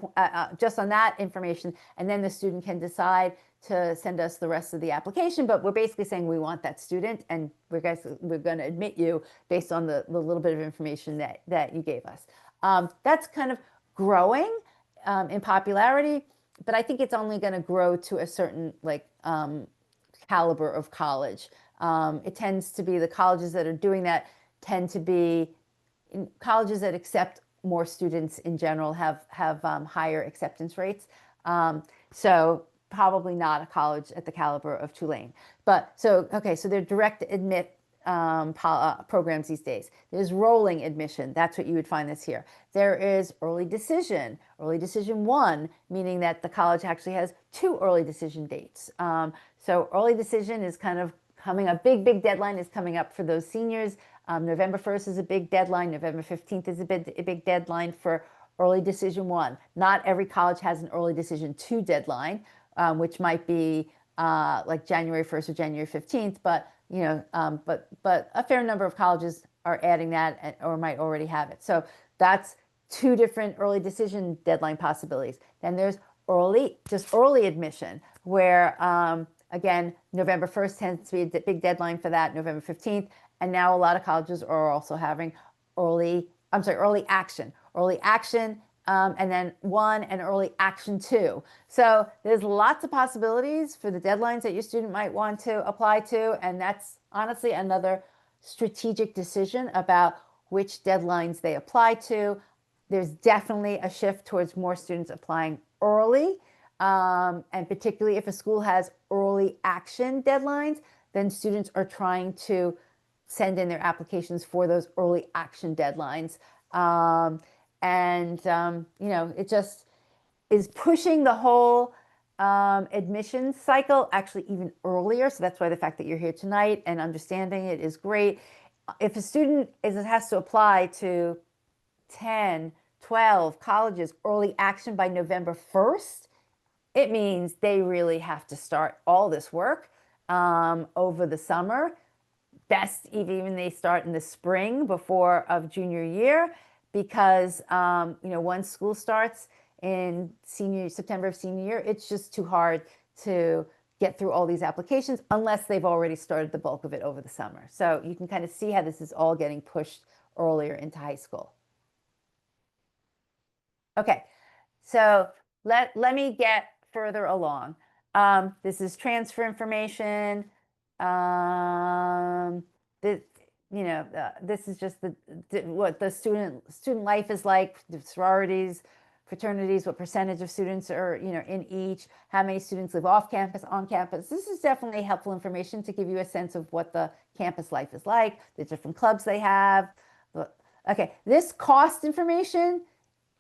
Speaker 1: just on that information, and then the student can decide to send us the rest of the application. But we're basically saying we want that student, and we're going to admit you based on the little bit of information that you gave us. That's kind of growing in popularity, but I think it's only going to grow to a certain caliber of college. It tends to be the colleges that are doing that tend to be colleges that accept more students in general have higher acceptance rates. So probably not a college at the caliber of Tulane. But so, okay, so they're direct admit programs these days. There's rolling admission. That's what you would find this here. There is early decision 1, meaning that the college actually has 2 early decision dates. So early decision is kind of coming, a big deadline is coming up for those seniors. November 1st is a big deadline. November 15th is a big deadline for early decision 1. Not every college has an early decision 2 deadline, which might be like January 1st or January 15th, but but a fair number of colleges are adding that or might already have it. So that's 2 different early decision deadline possibilities. Then there's just early admission, where again, November 1st tends to be a big deadline for that, November 15th. And now a lot of colleges are also having early action, and then 1 and early action 2. So there's lots of possibilities for the deadlines that your student might want to apply to. And that's honestly another strategic decision about which deadlines they apply to. There's definitely a shift towards more students applying early. And particularly if a school has early action deadlines, then students are trying to send in their applications for those early action deadlines. It just is pushing the whole admissions cycle actually even earlier. So that's why the fact that you're here tonight and understanding it is great. If a student has to apply to 10, 12 colleges early action by November 1st, it means they really have to start all this work over the summer. Best even they start in the spring before of junior year, because once school starts in September of senior year, it's just too hard to get through all these applications unless they've already started the bulk of it over the summer. So you can kind of see how this is all getting pushed earlier into high school. Okay, so let me get further along. This is transfer information. This is just what the student life is like, the sororities, fraternities, what percentage of students are in each, how many students live off campus, on campus. This is definitely helpful information to give you a sense of what the campus life is like, the different clubs they have. Okay, this cost information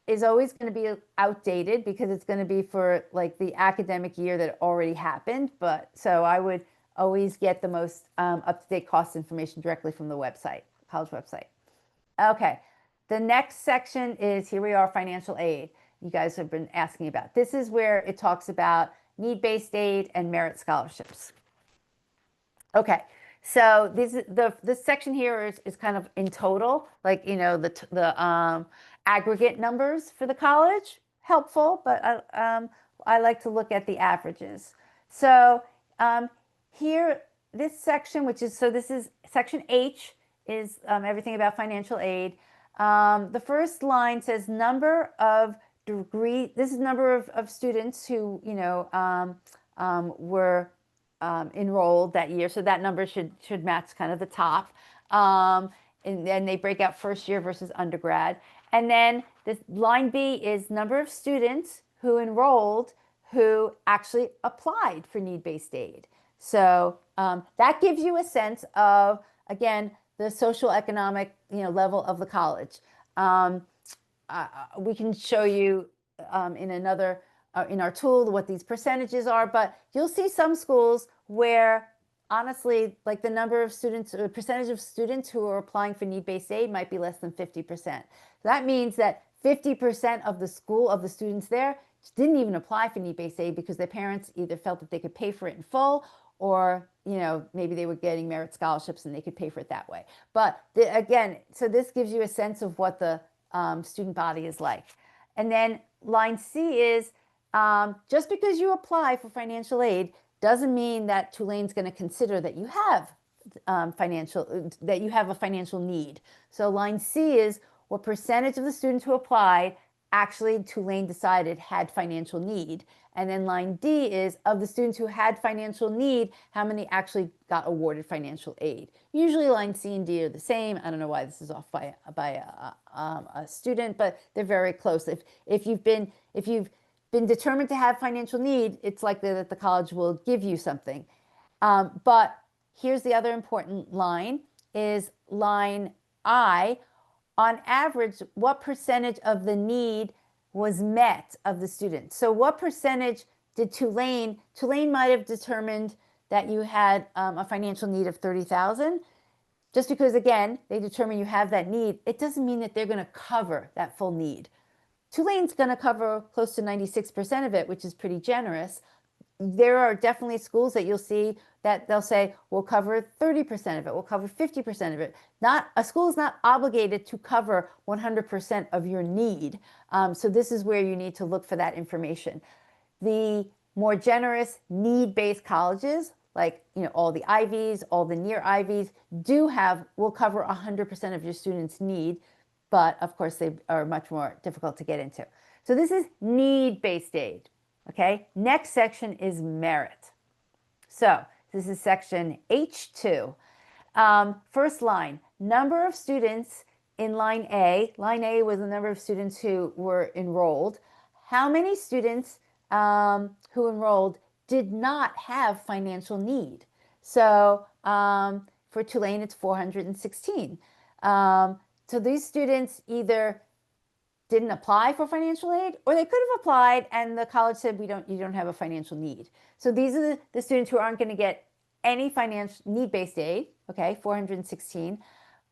Speaker 1: is always going to be outdated because it's going to be for like the academic year that already happened. But so I would always get the most up-to-date cost information directly from the website, college website. Okay, the next section is, here we are, financial aid. You guys have been asking about. This is where it talks about need-based aid and merit scholarships. Okay, so this section here is kind of in total, like the aggregate numbers for the college, helpful, but I like to look at the averages. So here, this section, this is section H, is everything about financial aid. The first line says number of degree. This is number of students who were enrolled that year. So that number should match kind of the top. And then they break out first year versus undergrad. And then this line B is number of students who enrolled who actually applied for need-based aid. So that gives you a sense of, again, the social economic level of the college. We can show you in our tool what these percentages are, but you'll see some schools where honestly, like the number of students, or the percentage of students who are applying for need-based aid might be less than 50%. That means that 50% of the school, of the students there, didn't even apply for need-based aid because their parents either felt that they could pay for it in full, or maybe they were getting merit scholarships and they could pay for it that way. But again, so this gives you a sense of what the student body is like. And then line C is just because you apply for financial aid doesn't mean that Tulane's going to consider that you have a financial need. So line C is what percentage of the students who applied actually Tulane decided had financial need. And then line D is of the students who had financial need, how many actually got awarded financial aid. Usually line C and D are the same. I don't know why this is off by a student, but they're very close. If you've been determined to have financial need, it's likely that the college will give you something. But here's the other important line is line I. On average, what percentage of the need was met of the students? So what percentage did Tulane might have determined that you had a financial need of 30,000. Just because, again, they determine you have that need, it doesn't mean that they're going to cover that full need. Tulane's going to cover close to 96% of it, which is pretty generous. There are definitely schools that you'll see that they'll say, we'll cover 30% of it, we'll cover 50% of it. A school is not obligated to cover 100% of your need. So this is where you need to look for that information. The more generous need-based colleges, like all the Ivies, all the near Ivies, will cover 100% of your students' need, but of course they are much more difficult to get into. So this is need-based aid. Okay, next section is merit. So this is section H2. First line, number of students in line A. Line A was the number of students who were enrolled. How many students who enrolled did not have financial need? So for Tulane, it's 416. So these students either didn't apply for financial aid, or they could have applied and the college said, you don't have a financial need. So these are the students who aren't going to get any financial need-based aid, okay, 416.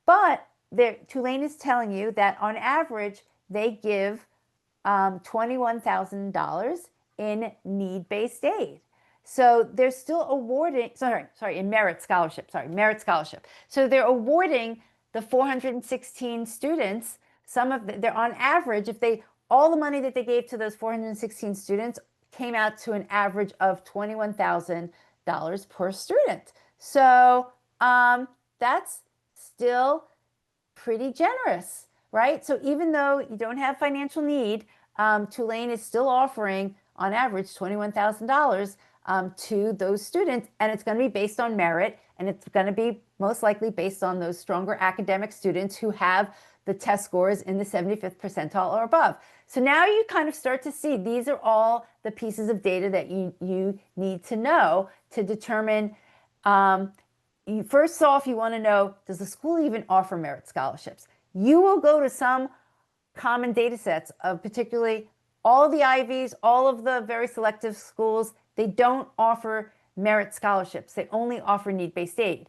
Speaker 1: But Tulane is telling you that on average, they give $21,000 in need-based aid. So they're still awarding, in merit scholarship, merit scholarship. So they're awarding the 416 students, they're on average, all the money that they gave to those 416 students came out to an average of $21,000 per student. So that's still pretty generous, right? So even though you don't have financial need, Tulane is still offering on average $21,000 to those students, and it's going to be based on merit, and it's going to be most likely based on those stronger academic students who have the test scores in the 75th percentile or above. So now you kind of start to see these are all the pieces of data that you need to know to determine. First off, you want to know, does the school even offer merit scholarships? You will go to some common data sets of particularly all the Ivies, all of the very selective schools. They don't offer merit scholarships. They only offer need-based aid.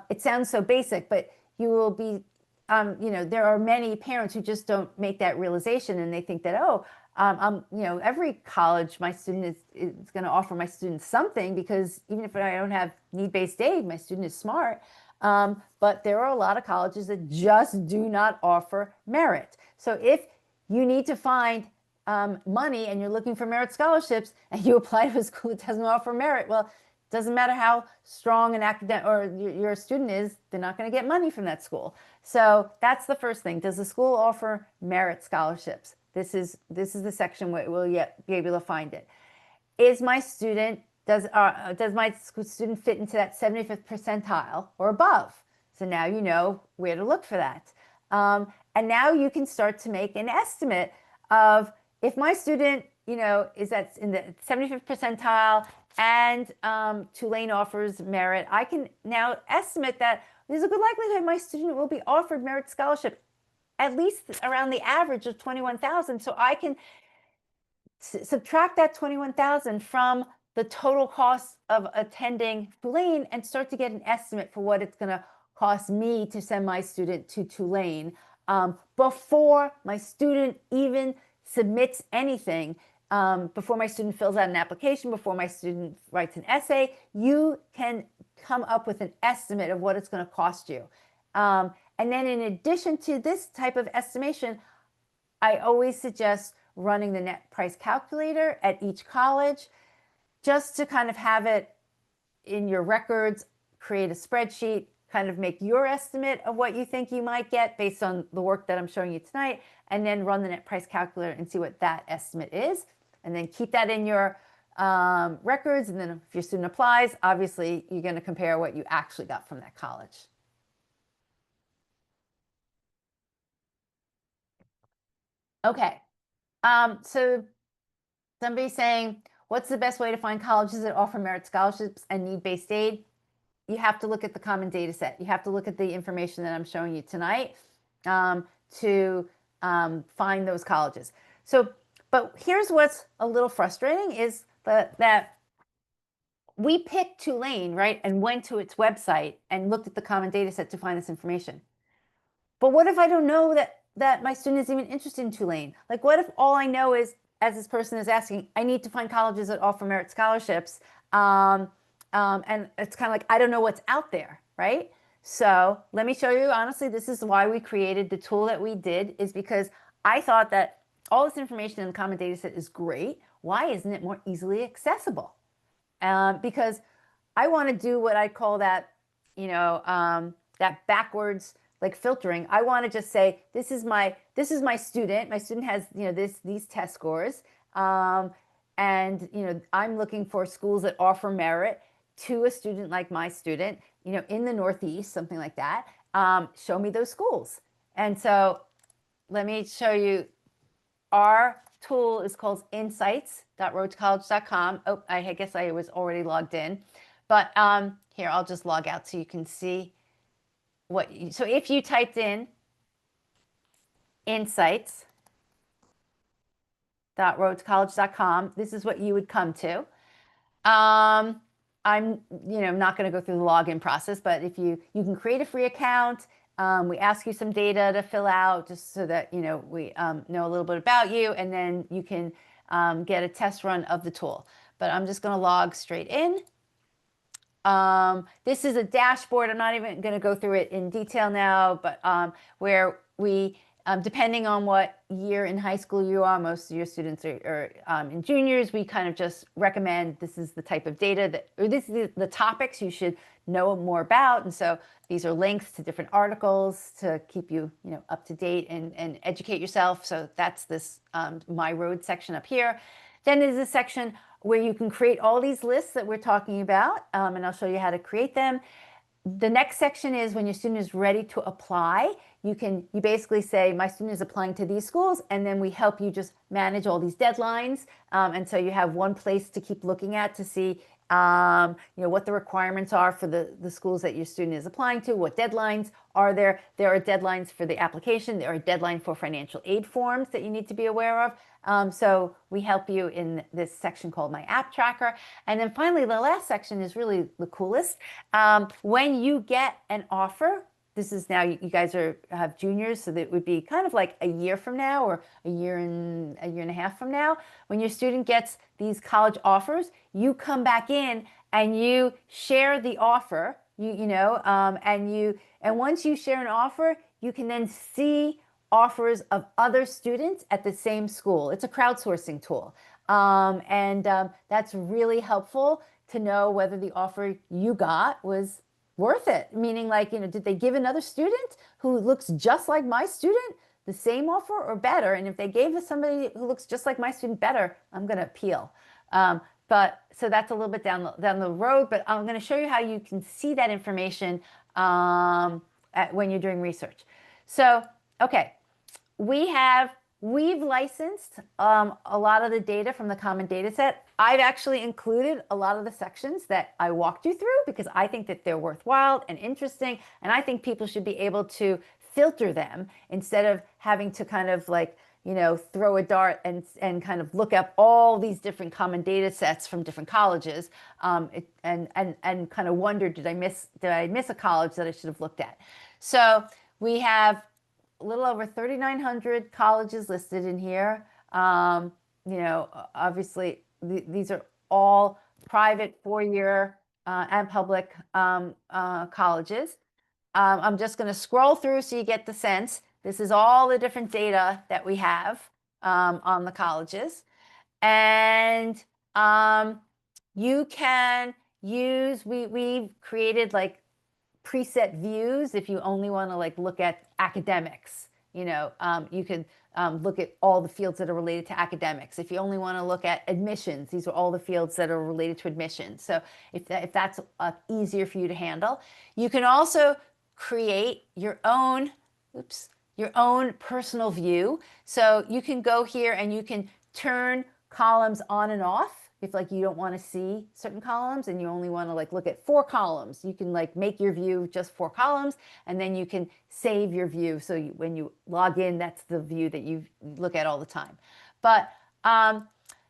Speaker 1: It sounds so basic, but you will be, there are many parents who just don't make that realization, and they think that, every college, my student is going to offer my student something, because even if I don't have need-based aid, my student is smart. But there are a lot of colleges that just do not offer merit. So if you need to find money and you're looking for merit scholarships and you apply to a school that doesn't offer merit, well, it doesn't matter how strong an academic or your student is, they're not going to get money from that school. So that's the first thing. Does the school offer merit scholarships? This is the section where we'll be able to find it. Does my student fit into that 75th percentile or above? So now you know where to look for that. And now you can start to make an estimate of, if my student, is in the 75th percentile and Tulane offers merit, I can now estimate that there's a good likelihood my student will be offered merit scholarship, at least around the average of 21,000. So I can subtract that 21,000 from the total cost of attending Tulane and start to get an estimate for what it's going to cost me to send my student to Tulane before my student even submits anything. Before my student fills out an application, before my student writes an essay, you can come up with an estimate of what it's going to cost you. And then in addition to this type of estimation, I always suggest running the net price calculator at each college just to kind of have it in your records, create a spreadsheet, kind of make your estimate of what you think you might get based on the work that I'm showing you tonight, and then run the net price calculator and see what that estimate is. And then keep that in your records. And then if your student applies, obviously you're going to compare what you actually got from that college. Okay. So somebody's saying, what's the best way to find colleges that offer merit scholarships and need-based aid? You have to look at the common data set. You have to look at the information that I'm showing you tonight to find those colleges. So, but here's what's a little frustrating is that we picked Tulane, right, and went to its website and looked at the common data set to find this information. But what if I don't know that my student is even interested in Tulane? Like, what if all I know is, as this person is asking, I need to find colleges that offer merit scholarships, and it's kind of like, I don't know what's out there, right? So let me show you, honestly, this is why we created the tool that we did, is because I thought that all this information in the common data set is great. Why isn't it more easily accessible? Because I want to do what I call that, that backwards like filtering. I want to just say, this is my student. My student has, these test scores. And, I'm looking for schools that offer merit to a student like my student, in the Northeast, something like that. Show me those schools. And so let me show you. Our tool is called insights.roadtocollege.com. Oh, I guess I was already logged in. But here, I'll just log out so you can see so if you typed in insights.roadtocollege.com, this is what you would come to. I'm not going to go through the login process, but if you can create a free account. We ask you some data to fill out just so that we know a little bit about you, and then you can get a test run of the tool. But I'm just going to log straight in. This is a dashboard. I'm not even going to go through it in detail now, but where we, depending on what year in high school you are, most of your students are in juniors, we kind of just recommend this is the type of data or this is the topics you should know more about. And so these are links to different articles to keep you, up to date and educate yourself. So that's this My Road section up here. Then there's a section where you can create all these lists that we're talking about, and I'll show you how to create them. The next section is when your student is ready to apply. You basically say, my student is applying to these schools, and then we help you just manage all these deadlines. And so you have one place to keep looking at to see what the requirements are for the schools that your student is applying to, what deadlines are there. There are deadlines for the application. There are deadlines for financial aid forms that you need to be aware of. So we help you in this section called My App Tracker. And then finally, the last section is really the coolest. When you get an offer, this is now you guys have juniors, so that would be kind of like a year from now or a year and a half from now. When your student gets these college offers, you come back in and you share the offer. And once you share an offer, you can then see offers of other students at the same school. It's a crowdsourcing tool, and that's really helpful to know whether the offer you got was worth it. Meaning, like, did they give another student who looks just like my student the same offer or better? And if they gave somebody who looks just like my student better, I'm going to appeal. But so that's a little bit down the road, but I'm going to show you how you can see that information when you're doing research. So, okay, we've licensed a lot of the data from the common data set. I've actually included a lot of the sections that I walked you through because I think that they're worthwhile and interesting, and I think people should be able to filter them instead of having to kind of like, throw a dart and kind of look up all these different common data sets from different colleges, and kind of wonder, did I miss a college that I should have looked at? So we have a little over 3,900 colleges listed in here. Obviously these are all private four-year and public colleges. I'm just going to scroll through so you get the sense. This is all the different data that we have on the colleges. And you can use, we've created like preset views if you only want to like look at academics. You can look at all the fields that are related to academics. If you only want to look at admissions, these are all the fields that are related to admissions. So if that's easier for you to handle, you can also create your own, your own personal view. So you can go here and you can turn columns on and off. If like you don't want to see certain columns and you only want to like look at 4 columns, you can like make your view just 4 columns, and then you can save your view. So when you log in, that's the view that you look at all the time. But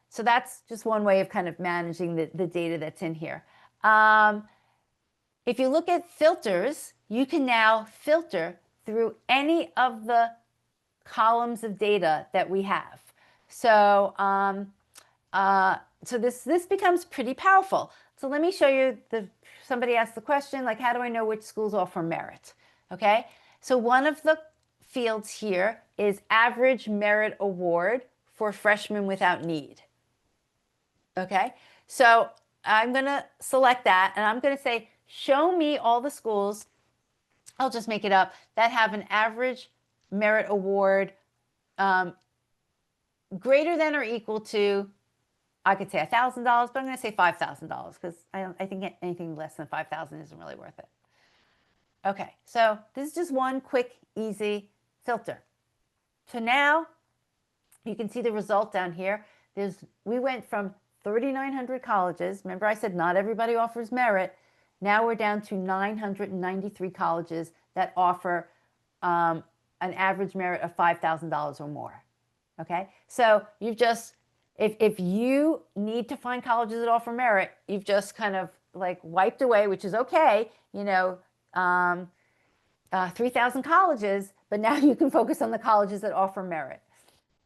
Speaker 1: so that's just one way of kind of managing the data that's in here. If you look at filters, you can now filter through any of the columns of data that we have. So so this becomes pretty powerful. So let me show you somebody asked the question, like, how do I know which schools offer merit? Okay, so one of the fields here is average merit award for freshmen without need. Okay, so I'm going to select that and I'm going to say, show me all the schools, I'll just make it up, that have an average merit award greater than or equal to, I could say $1,000, but I'm going to say $5,000 because I think anything less than 5,000 isn't really worth it. Okay, so this is just one quick, easy filter. So now you can see the result down here. We went from 3,900 colleges. Remember I said not everybody offers merit. Now we're down to 993 colleges that offer an average merit of $5,000 or more. Okay, so you've just, if you need to find colleges that offer merit, you've just kind of like wiped away, which is okay, 3,000 colleges, but now you can focus on the colleges that offer merit.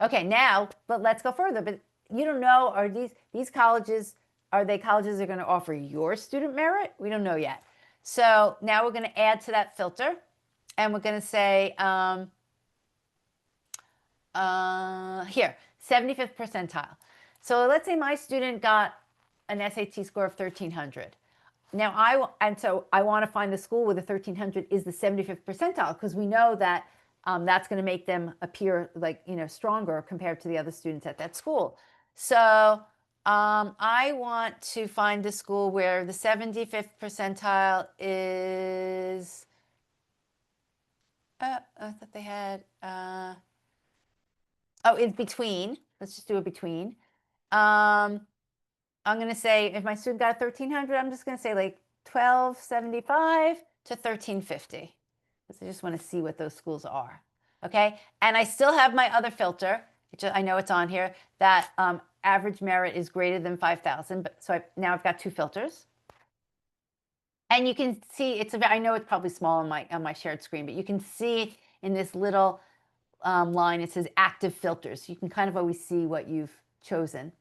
Speaker 1: Okay, now, but let's go further. But you don't know, are these colleges, are they colleges that are going to offer your student merit? We don't know yet. So now we're going to add to that filter, and we're going to say, here, 75th percentile. So let's say my student got an SAT score of 1,300. Now I want to find the school where the 1,300 is the 75th percentile, because we know that that's going to make them appear like, stronger compared to the other students at that school. So I want to find the school where the 75th percentile is, I thought they had, oh, it's between. Let's just do a between. I'm going to say, if my student got 1,300, I'm just going to say like 1,275 to 1,350. Because I just want to see what those schools are. Okay, and I still have my other filter, which I know it's on here, that average merit is greater than 5,000. But so now I've got 2 filters. And you can see, I know it's probably small on my shared screen, but you can see in this little line, it says active filters. You can kind of always see what you've chosen.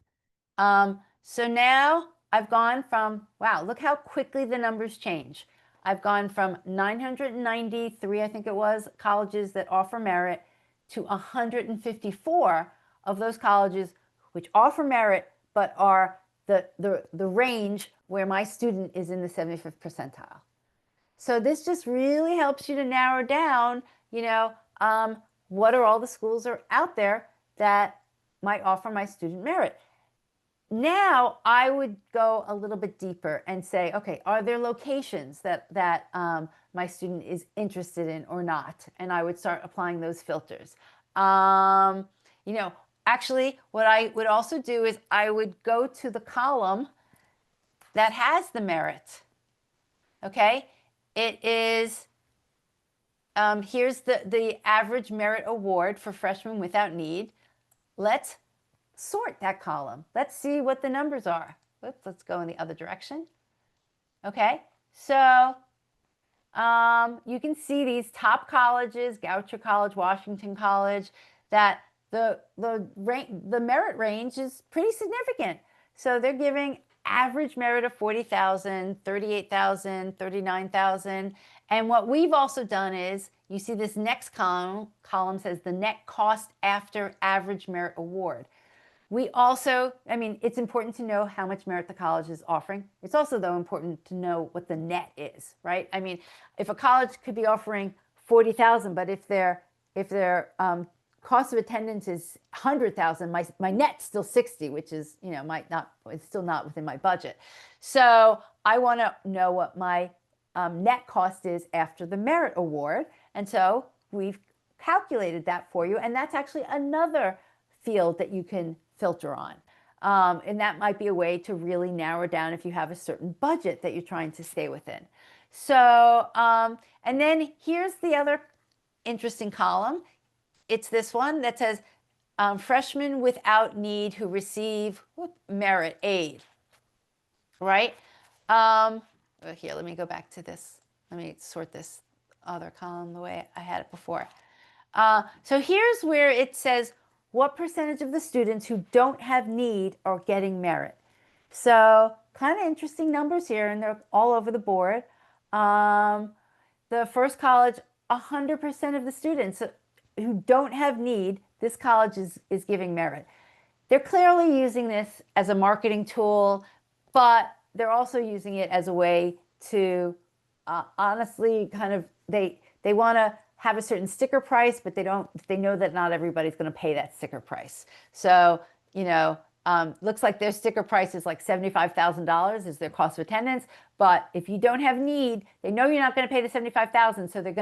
Speaker 1: So now I've gone from, wow, look how quickly the numbers change. I've gone from 993, I think it was, colleges that offer merit to 154 of those colleges which offer merit but are the range where my student is in the 75th percentile. So this just really helps you to narrow down, what are all the schools are out there that might offer my student merit. Now I would go a little bit deeper and say, okay, are there locations that my student is interested in or not? And I would start applying those filters. Actually, what I would also do is I would go to the column that has the merit. Okay, it is here's the average merit award for freshmen without need. Let's sort that column. Let's see what the numbers are. Oops, let's go in the other direction. Okay, so you can see these top colleges, Goucher College, Washington College, that the merit range is pretty significant. So they're giving average merit of 40,000, 38,000, 39,000. And what we've also done is, you see this next column says the net cost after average merit award. We also, I mean, it's important to know how much merit the college is offering. It's also, though, important to know what the net is, right? I mean, if a college could be offering 40,000, but if their cost of attendance is 100,000, my net's still 60, which is, might not, it's still not within my budget. So I want to know what my net cost is after the merit award. And so we've calculated that for you. And that's actually another field that you can filter on. And that might be a way to really narrow down if you have a certain budget that you're trying to stay within. So, and then here's the other interesting column. It's this one that says freshmen without need who receive merit aid, right? Here, let me go back to this. Let me sort this other column the way I had it before. So here's where it says what percentage of the students who don't have need are getting merit. So kind of interesting numbers here, and they're all over the board. The first college, 100% of the students who don't have need, this college is giving merit. They're clearly using this as a marketing tool, but they're also using it as a way to honestly kind of, they want to have a certain sticker price, but they know that not everybody's going to pay that sticker price. So, looks like their sticker price is like $75,000 is their cost of attendance. But if you don't have need, they know you're not going to pay the $75,000, so they're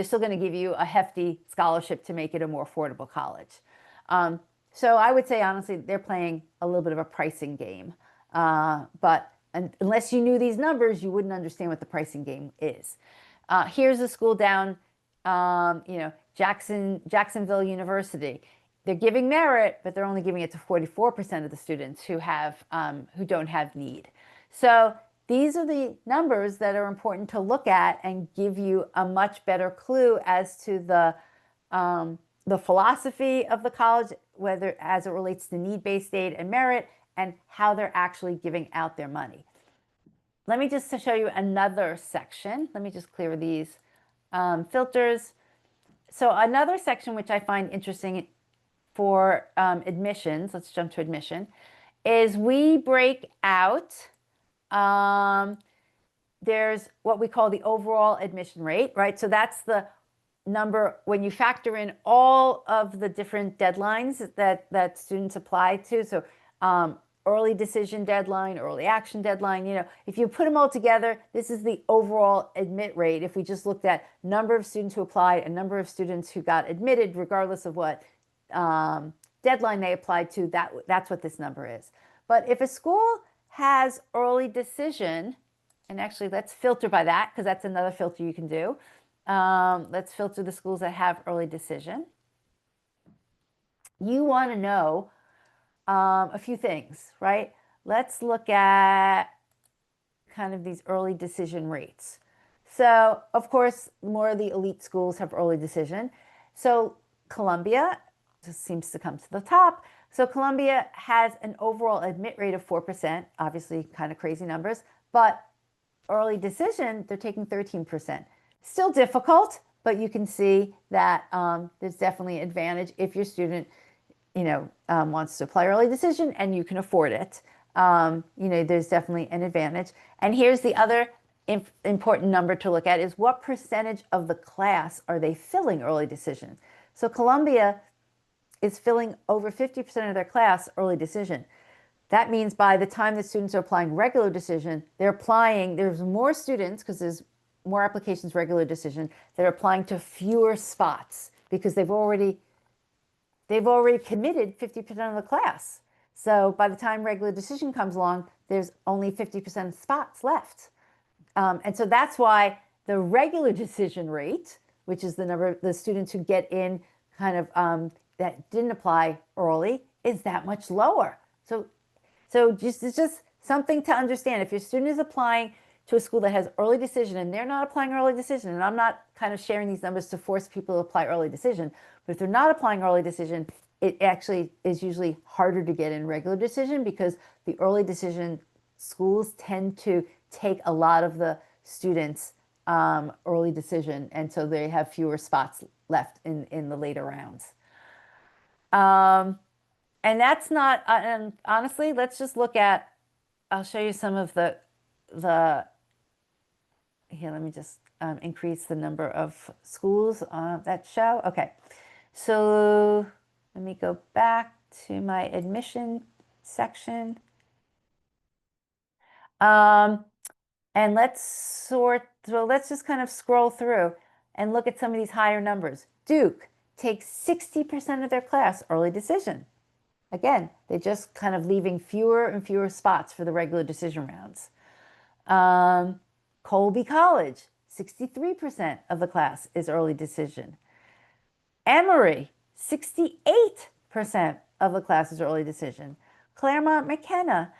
Speaker 1: still going to give you a hefty scholarship to make it a more affordable college. So I would say, honestly, they're playing a little bit of a pricing game. But unless you knew these numbers, you wouldn't understand what the pricing game is. Here's a school down, Jacksonville University. They're giving merit, but they're only giving it to 44% of the students who don't have need. So these are the numbers that are important to look at and give you a much better clue as to the philosophy of the college, whether as it relates to need-based aid and merit, and how they're actually giving out their money. Let me just show you another section. Let me just clear these filters. So another section which I find interesting for admissions, let's jump to admission, is we break out, there's what we call the overall admission rate, right? So that's the number when you factor in all of the different deadlines that students apply to. So early decision deadline, early action deadline, if you put them all together, this is the overall admit rate. If we just looked at number of students who applied and number of students who got admitted, regardless of what deadline they applied to, that's what this number is. But if a school has early decision, and actually let's filter by that, because that's another filter you can do. Let's filter the schools that have early decision. You want to know a few things, right? Let's look at kind of these early decision rates. So, of course, more of the elite schools have early decision. So Columbia just seems to come to the top. So Columbia has an overall admit rate of 4%, obviously kind of crazy numbers, but early decision, they're taking 13%. Still difficult, but you can see that there's definitely an advantage if your student wants to apply early decision and you can afford it. There's definitely an advantage. And here's the other important number to look at is what percentage of the class are they filling early decision? So Columbia is filling over 50% of their class early decision. That means by the time the students are applying regular decision, there's more students because there's more applications regular decision, they're applying to fewer spots because they've already committed 50% of the class. So by the time regular decision comes along, there's only 50% spots left. And so that's why the regular decision rate, which is the number of the students who get in kind of that didn't apply early, is that much lower. So it's just something to understand. If your student is applying to a school that has early decision and they're not applying early decision, and I'm not kind of sharing these numbers to force people to apply early decision, but if they're not applying early decision, it actually is usually harder to get in regular decision because the early decision schools tend to take a lot of the students early decision, and so they have fewer spots left in the later rounds. And that's not, and honestly, let's just look at, I'll show you some of here, let me just increase the number of schools that show. Okay, so let me go back to my admission section. And so let's just kind of scroll through and look at some of these higher numbers. Duke takes 60% of their class early decision. Again, they're just kind of leaving fewer and fewer spots for the regular decision rounds. Colby College, 63% of the class is early decision. Emory, 68% of the class is early decision. Claremont McKenna,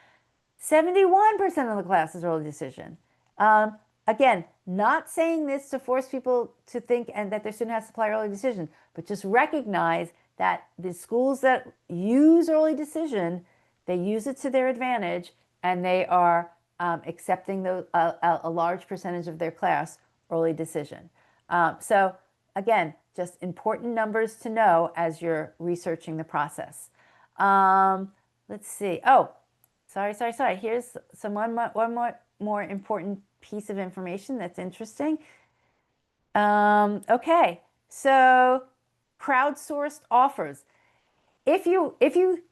Speaker 1: 71% of the class is early decision. Again, not saying this to force people to think and that their student has to apply early decision, but just recognize that the schools that use early decision, they use it to their advantage, and they are accepting a large percentage of their class early decision. So again, just important numbers to know as you're researching the process. Let's see. Oh, sorry. Here's one more important piece of information that's interesting. Okay, so crowdsourced offers. If you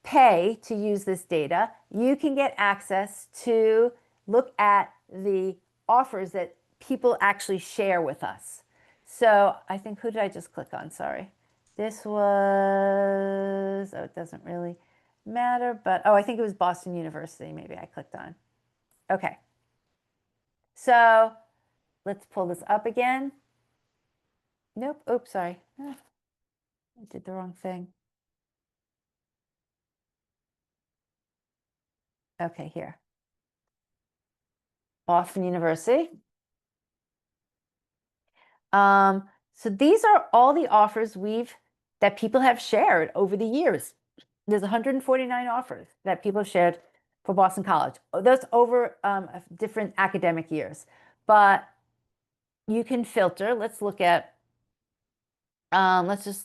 Speaker 1: pay to use this data, you can get access to look at the offers that people actually share with us. So I think, who did I just click on? Sorry. This was, oh, it doesn't really matter, but, oh, I think it was Boston University, maybe I clicked on. Okay. So let's pull this up again. Nope, oops, sorry. I did the wrong thing. Okay, here. Boston University. So these are all the offers that people have shared over the years. There's 149 offers that people have shared for Boston College. That's over different academic years. But you can filter. Let's just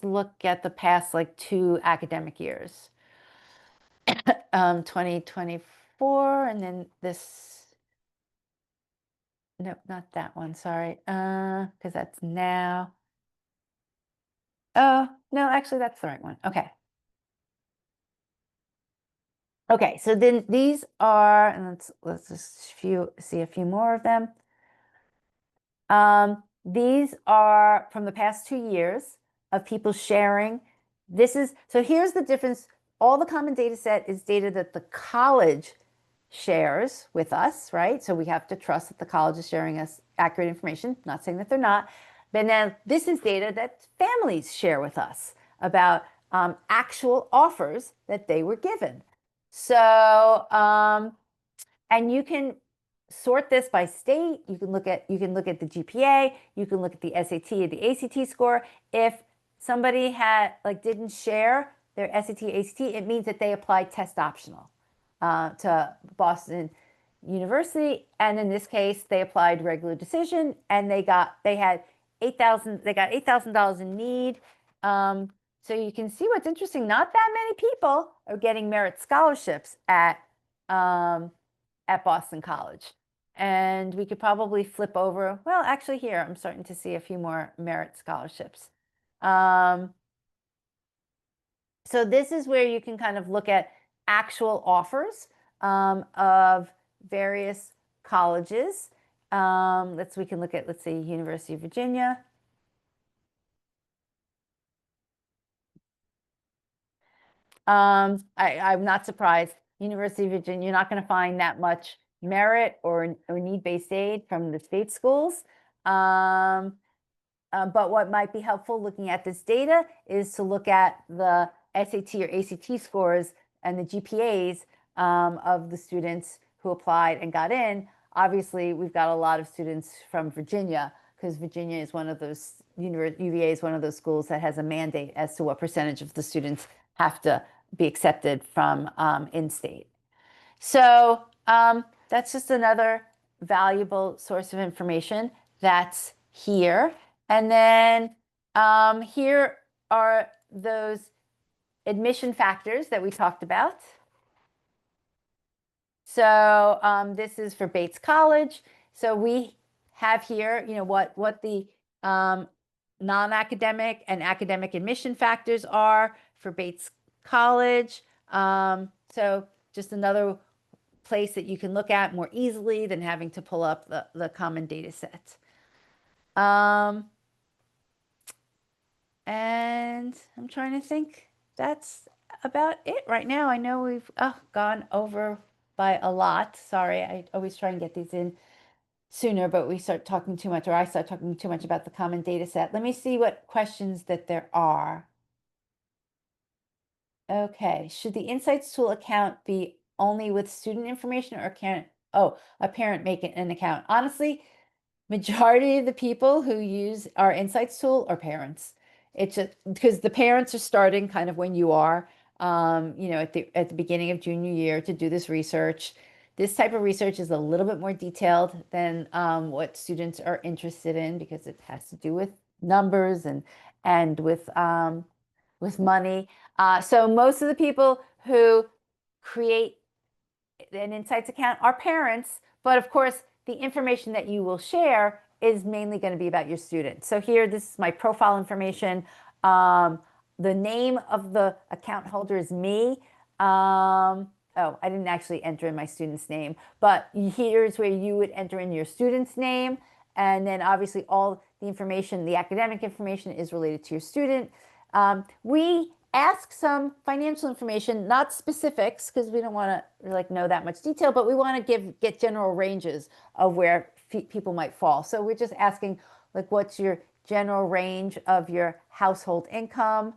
Speaker 1: look at the past like 2 academic years. 2024, and then this, nope, not that one, sorry, because that's now. Oh, no, actually that's the right one. Okay. Okay, so then these are, and let's just see a few more of them. These are from the past 2 years of people sharing. So here's the difference. All the common data set is data that the college shares with us, right? So we have to trust that the college is sharing us accurate information, not saying that they're not. But now this is data that families share with us about actual offers that they were given. So, and you can sort this by state. You can look at the GPA. You can look at the SAT or the ACT score. If somebody didn't share their SAT, ACT, it means that they applied test optional to Boston University, and in this case, they applied regular decision, and they got $8,000 in need. So you can see what's interesting. Not that many people are getting merit scholarships at Boston College. And we could probably flip over. Well, actually here, I'm starting to see a few more merit scholarships. So this is where you can kind of look at actual offers of various colleges. We can look at, let's say, University of Virginia. I'm not surprised. University of Virginia, you're not going to find that much merit or need-based aid from the state schools. but what might be helpful looking at this data is to look at the SAT or ACT scores and the GPAs of the students who applied and got in. Obviously, we've got a lot of students from Virginia, because Virginia is one of those, UVA is one of those schools that has a mandate as to what percentage of the students have to be accepted from in-state. So that's just another valuable source of information that's here. And then here are those admission factors that we talked about. So this is for Bates College. So we have here, what the non-academic and academic admission factors are for Bates College. So just another place that you can look at more easily than having to pull up the common data set. And I'm trying to think, that's about it right now. I know we've gone over by a lot. Sorry, I always try and get these in sooner, but we start talking too much, or I start talking too much about the common data set. Let me see what questions that there are. Okay, should the Insights tool account be only with student information, or can a parent make an account? Honestly, majority of the people who use our Insights tool are parents. It's just because the parents are starting kind of when you are, at the beginning of junior year to do this research. This type of research is a little bit more detailed than what students are interested in, because it has to do with numbers and with money. So most of the people who create an Insights account are parents, but of course, the information that you will share is mainly going to be about your students. So here, this is my profile information. The name of the account holder is me. Oh, I didn't actually enter in my student's name, but here's where you would enter in your student's name. And then obviously all the information, the academic information, is related to your student. We ask some financial information, not specifics, because we don't want to know that much detail, but we want to get general ranges of where people might fall. So we're just asking, what's your general range of your household income,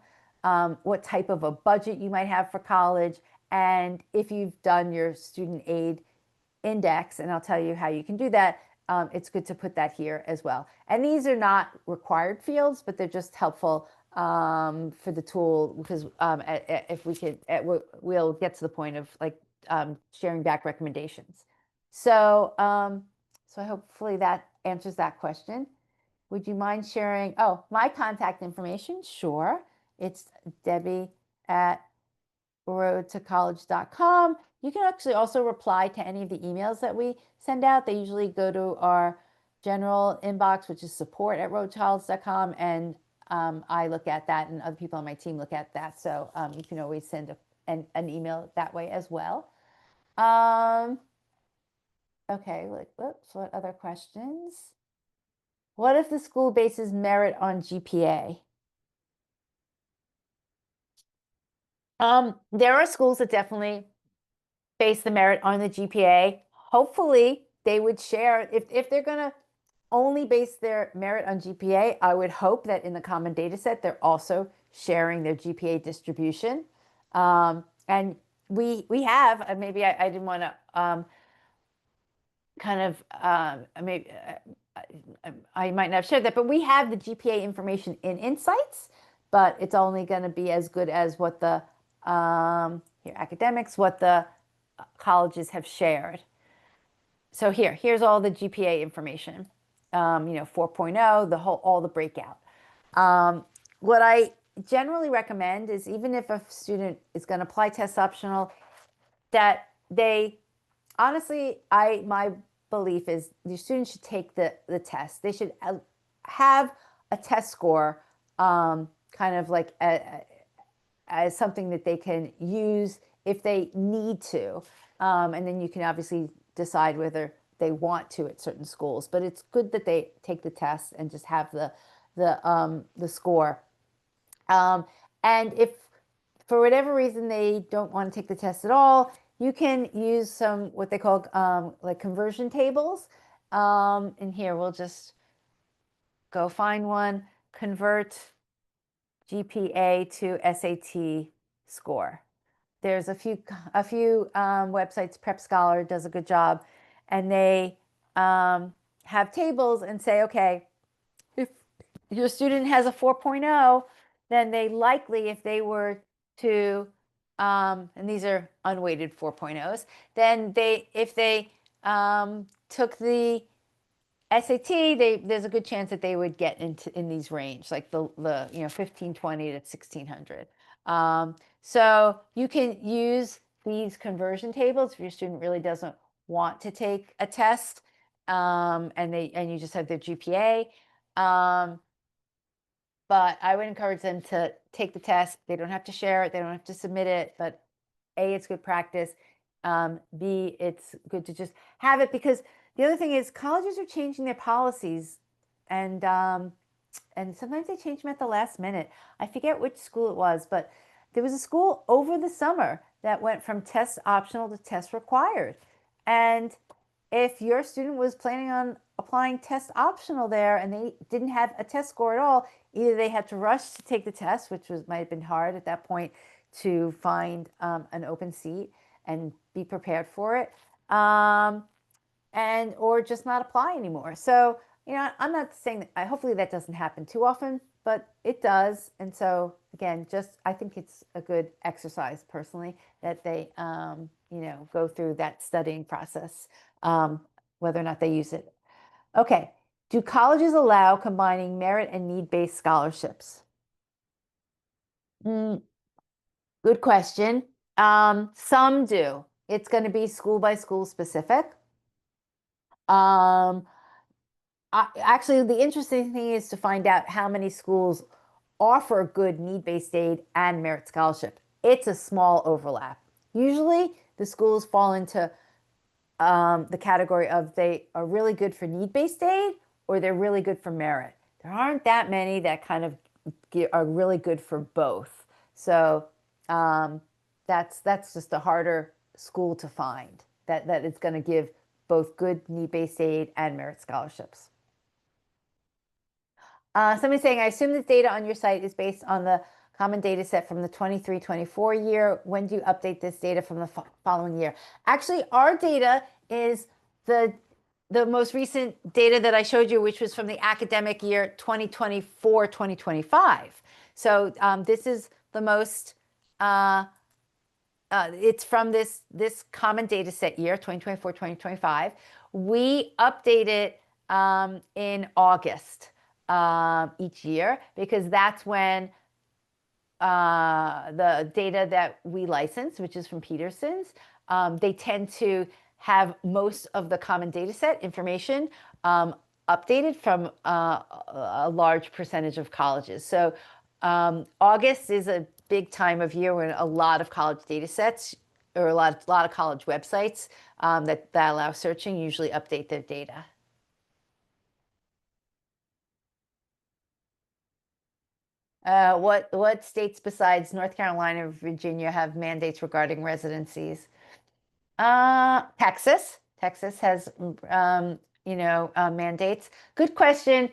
Speaker 1: what type of a budget you might have for college, and if you've done your student aid index, and I'll tell you how you can do that. It's good to put that here as well. And these are not required fields, but they're just helpful for the tool, because if we could, we'll get to the point of sharing back recommendations. So, so hopefully that answers that question. Would you mind sharing? Oh, my contact information? Sure. It's debbie@roadtocollege.com. You can actually also reply to any of the emails that we send out. They usually go to our general inbox, which is support@roadtocollege.com, and I look at that, and other people on my team look at that. So you can always send an email that way as well. Okay, whoops, what other questions? What if the school bases merit on GPA? There are schools that definitely base the merit on the GPA. Hopefully, they would share, if they're going to only base their merit on GPA, I would hope that in the common data set, they're also sharing their GPA distribution. And we have, maybe I didn't want to kind of, maybe I might not have shared that, but we have the GPA information in Insights, but it's only going to be as good as what the academics, what the colleges have shared. So here's all the GPA information. 4.0, all the breakout. What I generally recommend is, even if a student is going to apply test optional, that they honestly, my belief is the students should take the test. They should have a test score, kind of like as something that they can use if they need to. And then you can obviously decide whether they want to at certain schools. But it's good that they take the test and just have the score. And if for whatever reason they don't want to take the test at all, you can use some what they call conversion tables. And here we'll just go find one, convert GPA to SAT score. There's a few websites. Prep Scholar does a good job, and they have tables and say, okay, if your student has a 4.0, then they likely, if they were to, and these are unweighted 4.0s, then if they took the SAT, there's a good chance that they would get in these range, like the 1520 to 1600. So you can use these conversion tables if your student really doesn't want to take a test, and you just have their GPA. But I would encourage them to take the test. They don't have to share it. They don't have to submit it. But A, it's good practice. B, it's good to just have it, because the other thing is colleges are changing their policies, and sometimes they change them at the last minute. I forget which school it was, but there was a school over the summer that went from test optional to test required. And if your student was planning on applying test optional there and they didn't have a test score at all, either they had to rush to take the test, which might have been hard at that point to find an open seat and be prepared for it, or just not apply anymore. So, I'm not saying that, hopefully that doesn't happen too often, but it does. And so again, I think it's a good exercise personally that they, go through that studying process, whether or not they use it. Okay. Do colleges allow combining merit and need-based scholarships? Good question. Some do. It's going to be school by school specific. Actually, the interesting thing is to find out how many schools offer good need-based aid and merit scholarship. It's a small overlap. Usually, the schools fall into the category of they are really good for need-based aid or they're really good for merit. There aren't that many that kind of are really good for both. So that's just a harder school to find that is going to give both good need-based aid and merit scholarships. Somebody's saying, I assume this data on your site is based on the common data set from the 23-24 year. When do you update this data from the following year? Actually, our data is the most recent data that I showed you, which was from the academic year 2024-2025. So this is the most, it's from this common data set year, 2024-2025. We update it in August each year, because that's when the data that we license, which is from Peterson's, they tend to have most of the common data set information updated from a large percentage of colleges. So August is a big time of year when a lot of college data sets or a lot of college websites that allow searching usually update their data. What states besides North Carolina and Virginia have mandates regarding residencies? Texas. Texas has, mandates. Good question.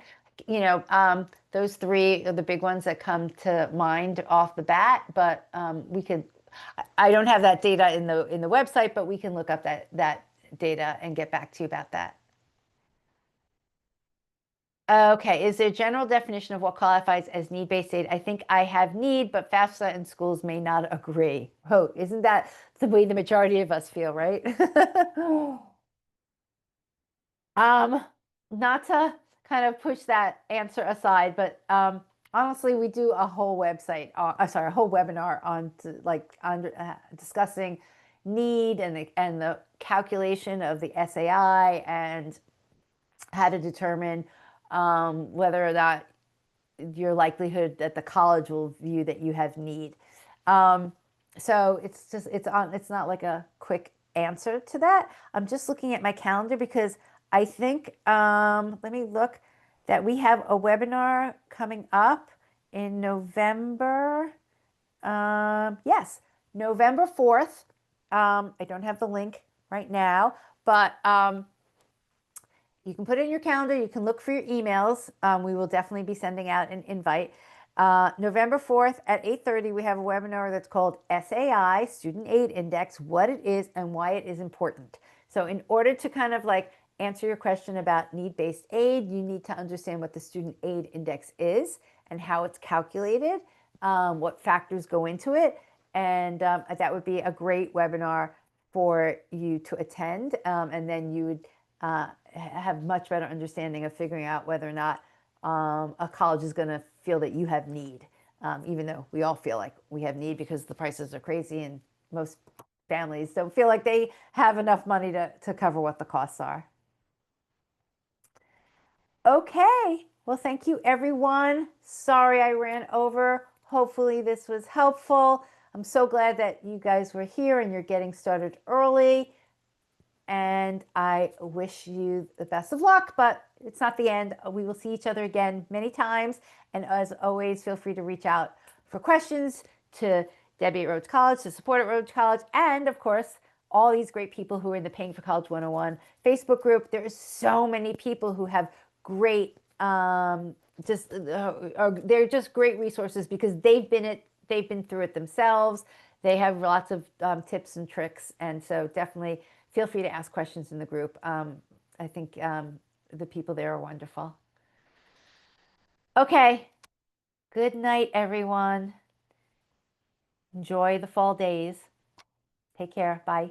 Speaker 1: Those three are the big ones that come to mind off the bat, but I don't have that data in the website, but we can look up that data and get back to you about that. Okay, is there a general definition of what qualifies as need-based aid? I think I have need, but FAFSA and schools may not agree. Oh, isn't that the way the majority of us feel, right? Not to kind of push that answer aside, but honestly, we do a whole website, a whole webinar on discussing need and the calculation of the SAI and how to determine whether or not your likelihood that the college will view that you have need. So it's not like a quick answer to that. I'm just looking at my calendar because I think, let me look, that we have a webinar coming up in November. Yes, November 4th. I don't have the link right now, but you can put it in your calendar. You can look for your emails. We will definitely be sending out an invite. November 4th at 8:30, we have a webinar that's called SAI, Student Aid Index, what it is and why it is important. So in order to kind of like answer your question about need-based aid, you need to understand what the Student Aid Index is and how it's calculated, what factors go into it. And that would be a great webinar for you to attend. And then you would have much better understanding of figuring out whether or not a college is going to feel that you have need, even though we all feel like we have need because the prices are crazy and most families don't feel like they have enough money to cover what the costs are. Okay, well, thank you, everyone. Sorry I ran over. Hopefully this was helpful. I'm so glad that you guys were here and you're getting started early. And I wish you the best of luck, but it's not the end. We will see each other again many times. And as always, feel free to reach out for questions to Debbie at Rhodes College, to support at Rhodes College, and of course, all these great people who are in the Paying for College 101 Facebook group. There are so many people who have great, they're just great resources because they've been through it themselves. They have lots of tips and tricks, and so definitely feel free to ask questions in the group. I think the people there are wonderful. Okay, good night, everyone. Enjoy the fall days. Take care. Bye.